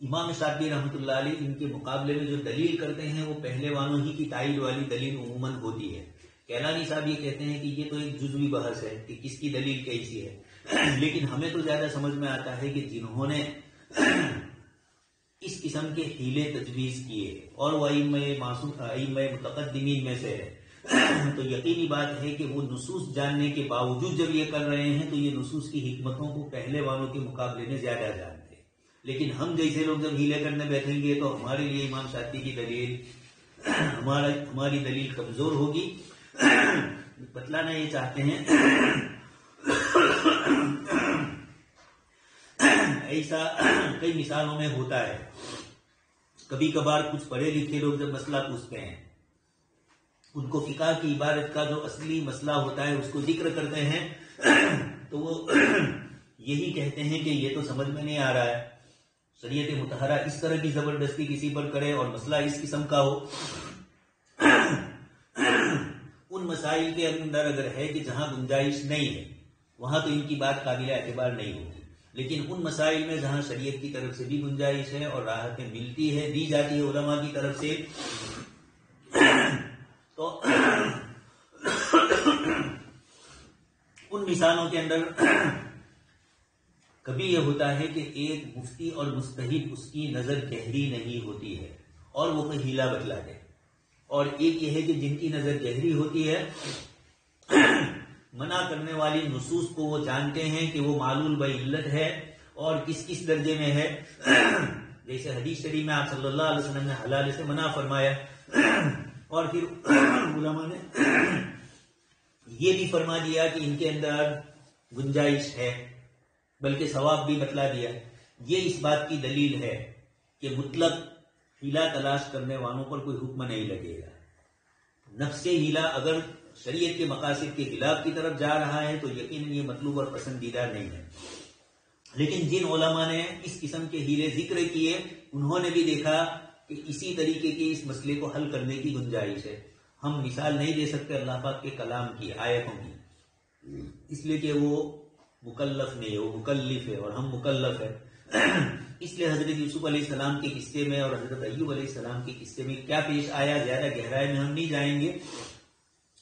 امام شاطبی رحمۃ اللہ علیہ ان کے مقابلے میں جو دلیل کرتے ہیں وہ پہلے وانوں ہی کی تائید والی دلیل عموماً ہوتی ہے. کیلانی صاحب یہ کہتے ہیں کہ یہ تو ایک جزوی بحث ہے کہ کس کی دلیل کیسی ہے، لیکن ہمیں تو زیادہ سمجھ میں آتا ہے کہ جنہوں نے اس قسم کے حیلے تجویز کیے اور وہ ائمہ متقدمین میں سے ہے، تو یقینی بات ہے کہ وہ نصوص جاننے کے باوجود جب یہ کر رہے ہیں تو یہ نصوص کی حکمتوں کو پہلے والوں کے مقابلے میں زیادہ جانتے ہیں. لیکن ہم جیسے لوگ جب ہیلے کرنے بیٹھیں گے تو ہمارے لیے امام شاطبی کی دلیل ہماری دلیل کمزور ہوگی. بتلانا یہ چاہتے ہیں ایسا کئی مثالوں میں ہوتا ہے. کبھی کبھار کچھ پڑھے لکھے لوگ جب مسئلہ پوچھتے ہیں، ان کو فقہ کی عبارت کا جو اصلی مسئلہ ہوتا ہے اس کو ذکر کرتے ہیں تو وہ یہی کہتے ہیں کہ یہ تو سمجھ میں نہیں آ رہا ہے، شریعت مطہرہ اس طرح کی زبردستی کسی پر کرے اور مسئلہ اس قسم کا ہو. ان مسائل کے اندر اگر ہے کہ جہاں گنجائش نہیں ہے وہاں تو ان کی بات قابل اعتبار نہیں ہوگی، لیکن ان مسائل میں جہاں شریعت کی طرف سے بھی گنجائش ہے اور راحتیں ملتی ہے، دی جاتی ہے علماء کی طرف سے، تو ان مثالوں کے اندر کبھی یہ ہوتا ہے کہ ایک مفتی اور مجتہد اس کی نظر گہری نہیں ہوتی ہے اور وہ کوئی ہیلا بتلا دے، اور ایک یہ ہے کہ جن کی نظر گہری ہوتی ہے، منع کرنے والی نصوص کو وہ جانتے ہیں کہ وہ معلول بعلت ہے اور کس کس درجے میں ہے. جیسے حدیث شریف میں آپ صلی اللہ علیہ وسلم نے حلال سے منع فرمایا، اور پھر علماء نے یہ بھی فرما دیا کہ ان کے اندر گنجائش ہے، بلکہ ثواب بھی بتلا دیا. یہ اس بات کی دلیل ہے کہ مطلق ہیلا تلاش کرنے والوں پر کوئی حکم نہیں لگے گا. نفس ہیلا اگر شریعت کے مقاصد کے خلاف کی طرف جا رہا ہے تو یقیناً یہ مطلوب اور پسندیدہ نہیں ہے. لیکن جن علماء نے اس قسم کے ہیلے ذکر کیے، انہوں نے بھی دیکھا کہ اسی طریقے کے اس مسئلے کو حل کرنے کی گنجائش ہے. ہم مثال نہیں دے سکتے اللہ پاک کے کلام کی، آیتوں کی، اس لیے کہ وہ مکلف نہیں ہے، وہ مکلف ہے اور ہم مکلف ہے. اس لیے حضرت یوسف علیہ السلام کے قصے میں اور حضرت ایوب علیہ السلام کے قصے میں کیا پیش آیا، زیادہ گہرائی میں ہم نہیں جائیں گے،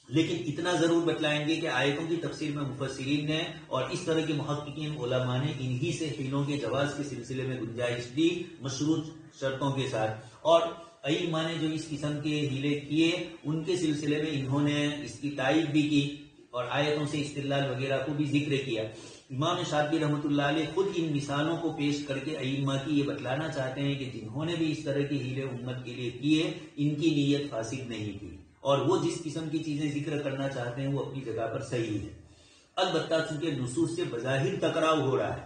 لیکن اتنا ضرور بتلائیں گے کہ آیتوں کی تفسیر میں مفسرین نے اور اس طرح کے محققین علماء نے انہی سے ہیلوں کے جواز کے سلسلے میں گنجائش دی، مشروط شرطوں کے ساتھ. اور ائمہ نے جو اس قسم کے ہیلے کیے ان کے سلسلے میں انہوں نے اس کی تائید بھی کی اور آیتوں سے استدلال وغیرہ کو بھی ذکر کیا. امام شاطبی رحمۃ اللہ علیہ خود ان مثالوں کو پیش کر کے ائمہ کی یہ بتلانا چاہتے ہیں کہ جنہوں نے بھی اس طرح کے ہیلے امت کے لیے کیے، ان کی نیت فاسد نہیں تھی، اور وہ جس قسم کی چیزیں ذکر کرنا چاہتے ہیں وہ اپنی جگہ پر صحیح ہے. البتہ چونکہ نصوص سے بظاہر ٹکراؤ ہو رہا ہے،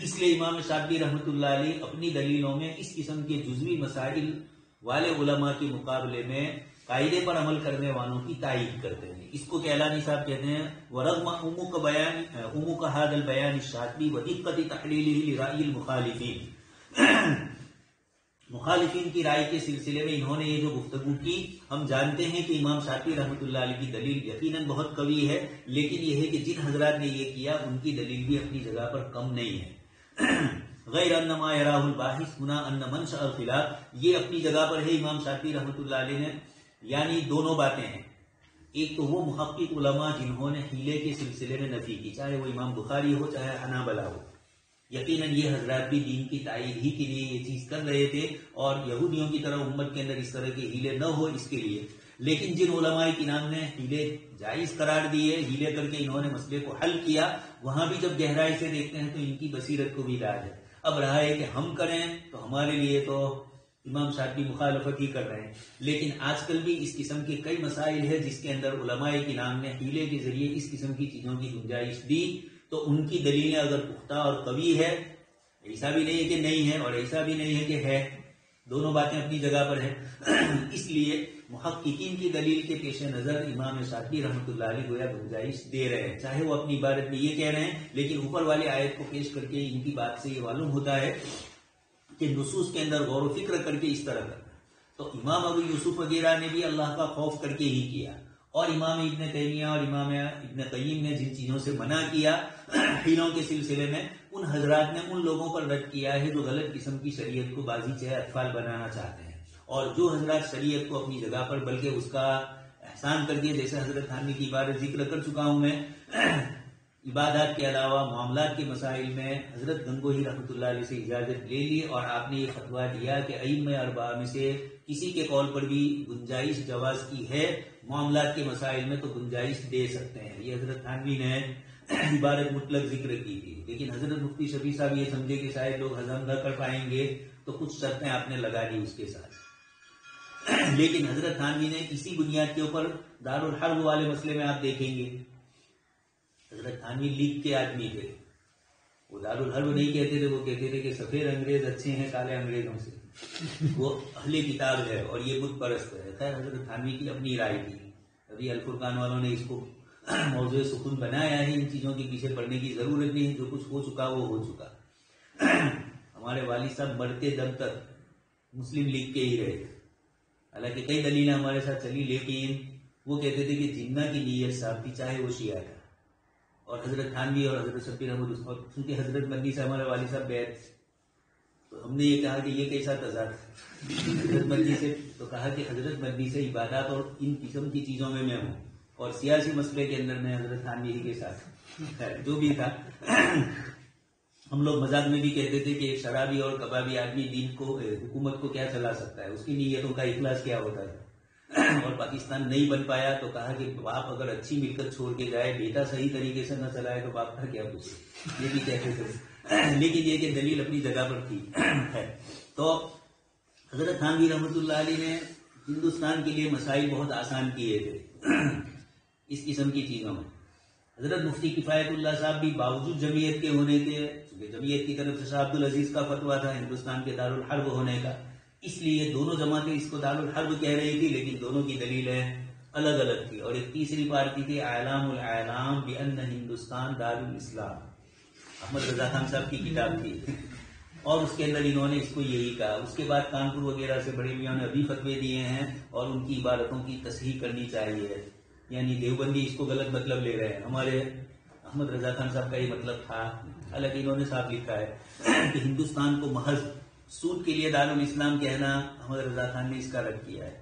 اس لیے امام شاطبی رحمۃ اللہ علیہ اپنی دلیلوں میں اس قسم کے جزوی مسائل والے علماء کے مقابلے میں قاعدے پر عمل کرنے والوں کی تائید کرتے ہیں. اس کو کیلانی صاحب کہتے ہیں ورغم عموق هذا البيان الشاطبی ودقت تحلیلہ لرأی المخالفین. مخالفین کی رائے کے سلسلے میں انہوں نے یہ جو گفتگو کی، ہم جانتے ہیں کہ امام شاطبی رحمۃ اللہ علیہ کی دلیل یقیناً بہت قوی ہے، لیکن یہ ہے کہ جن حضرات نے یہ کیا ان کی دلیل بھی اپنی جگہ پر کم نہیں ہے. غیر انما یراہ الباحث ہنا ان منشأ الخلاف، یہ اپنی جگہ پر ہے امام شاطبی رحمۃ اللہ علیہ نے. یعنی دونوں باتیں ہیں، ایک تو وہ محقق علماء جنہوں نے ہیلے کے سلسلے میں نفی کی، چاہے وہ امام بخاری ہو چاہے حنابلہ ہو، یقیناً یہ حضرات بھی دین کی تائید ہی کے لیے یہ چیز کر رہے تھے اور یہودیوں کی طرح امت کے اندر اس طرح کے ہیلے نہ ہو اس کے لیے. لیکن جن علماء کرام نے ہیلے جائز قرار دیے، ہیلے کر کے انہوں نے مسئلے کو حل کیا، وہاں بھی جب گہرائی سے دیکھتے ہیں تو ان کی بصیرت کو بھی علاج ہے. اب رہا ہے کہ ہم کریں تو ہمارے لیے تو امام شاطبی مخالفت ہی کر رہے ہیں، لیکن آج کل بھی اس قسم کے کئی مسائل ہیں جس کے اندر علماء کرام نے ہیلے کے ذریعے اس قسم کی چیزوں کی گنجائش دی، تو ان کی دلیلیں اگر پختہ اور قوی ہے، ایسا بھی نہیں ہے کہ نہیں ہے اور ایسا بھی نہیں ہے کہ ہے، دونوں باتیں اپنی جگہ پر ہیں. اس لیے محققین کی دلیل کے پیش نظر امام شاطبی رحمۃ اللہ علیہ گویا گنجائش دے رہے ہیں، چاہے وہ اپنی عبارت میں یہ کہہ رہے ہیں، لیکن اوپر والی آیت کو پیش کر کے ان کی بات سے یہ معلوم ہوتا ہے کہ نصوص کے اندر غور و فکر کر کے اس طرح کرنا. تو امام ابو یوسف وغیرہ نے بھی اللہ کا خوف کر کے ہی کیا، اور امام ابن تیمیہ اور امام ابن قیم نے جن چیزوں سے منع کیا ہیلوں کے سلسلے میں، ان حضرات نے ان لوگوں پر رد کیا ہے جو غلط قسم کی شریعت کو بازی چاہے اطفال بنانا چاہتے ہیں، اور جو حضرات شریعت کو اپنی جگہ پر بلکہ اس کا احسان کر دیا، جیسے حضرت تھانوی کی عبارت ذکر کر چکا ہوں میں، عبادات کے علاوہ معاملات کے مسائل میں حضرت گنگوہی رحمۃ اللہ علیہ سے اجازت لے لی اور آپ نے یہ فتویٰ دیا کہ ائمہ اربعہ میں سے کسی کے قول پر بھی گنجائش جواز کی ہے، معاملات کے مسائل میں تو گنجائش دے سکتے ہیں. یہ حضرت تھانوی نے عبارت مطلق ذکر کی تھی، لیکن حضرت مفتی شفیع صاحب یہ سمجھے کہ شاید لوگ ہضم نہ کر پائیں گے تو کچھ شرطیں آپ نے لگا دی اس کے ساتھ. لیکن حضرت تھانوی نے اسی بنیاد کے اوپر دارالحرب والے مسئلے میں آپ دیکھیں گے، حضرت تھانوی لیگ کے آدمی تھے، وہ دارالحرب نہیں کہتے تھے، وہ کہتے تھے کہ سفید انگریز اچھے ہیں کالے انگریزوں سے، وہ اہل کتاب ہے اور یہ بت پرست ہے. خیر حضرت تھانوی کی اپنی رائے تھی، ابھی الفرقان والوں نے اس کو موضوع سکون بنایا ہے، ان چیزوں کے پیچھے پڑنے کی ضرورت نہیں ہے، جو کچھ ہو چکا وہ ہو چکا. ہمارے والد صاحب مرتے دم تک مسلم لیگ کے ہی رہے، حالانکہ کئی دلیلیں ہمارے ساتھ چلی، لیکن وہ کہتے تھے کہ جنہ کی نیت صاحب تھی چاہے وہ شیعہ تھا. اور حضرت تھانوی اور حضرت شفیع احمد عثمان، چونکہ حضرت مدنی سے ہمارے والد صاحب بیعت، تو ہم نے یہ کہا کہ یہ کیسا تضاد حضرت مدنی سے، تو کہا کہ حضرت مدنی سے عبادات اور ان قسم کی چیزوں میں ہوں، اور سیاسی مسئلے کے اندر میں حضرت تھانوی کے ساتھ. جو بھی تھا، ہم لوگ مذاق میں بھی کہتے تھے کہ ایک شرابی اور کبابی آدمی دین کو، حکومت کو کیا چلا سکتا ہے، اس کی نیتوں کا اخلاص کیا ہوتا ہے. اور پاکستان نہیں بن پایا تو کہا کہ باپ اگر اچھی ملکت چھوڑ کے جائے، بیٹا صحیح طریقے سے نہ چلائے تو باپ کا کیا پوچھے، یہ بھی کہتے تھے، لیکن یہ کہ دلیل اپنی جگہ پر تھی ہے۔ تو حضرت تھانوی رحمۃ اللہ علیہ نے ہندوستان کے لیے مسائل بہت آسان کیے تھے اس قسم کی چیزوں میں۔ حضرت مفتی کفایت اللہ صاحب بھی باوجود جمعیت کے ہونے کے، جمعیت کی طرف سے شاہ عبد العزیز کا فتویٰ تھا ہندوستان کے دارالحرب ہونے کا، اس لیے دونوں جماعتیں اس کو دارالحرب کہہ رہی تھی، لیکن دونوں کی دلیلیں الگ الگ تھی۔ اور ایک تیسری پارٹی تھی اعلام الاعلام بان ہندوستان دارالاسلام، احمد رضا خان صاحب کی کتاب تھی، اور اس کے اندر انہوں نے اس کو یہی کہا۔ اس کے بعد کانپور وغیرہ سے بڑے میاں نے ابھی فتوے دیے ہیں اور ان کی عبارتوں کی تصحیح کرنی چاہیے، یعنی دیوبندی اس کو غلط مطلب لے رہے ہیں، ہمارے احمد رضا خان صاحب کا یہ مطلب تھا، حالانکہ انہوں نے صاف لکھا ہے کہ ہندوستان کو محض سود کے لیے دارالاسلام کہنا، احمد رضا خان نے اس کا رد کیا ہے۔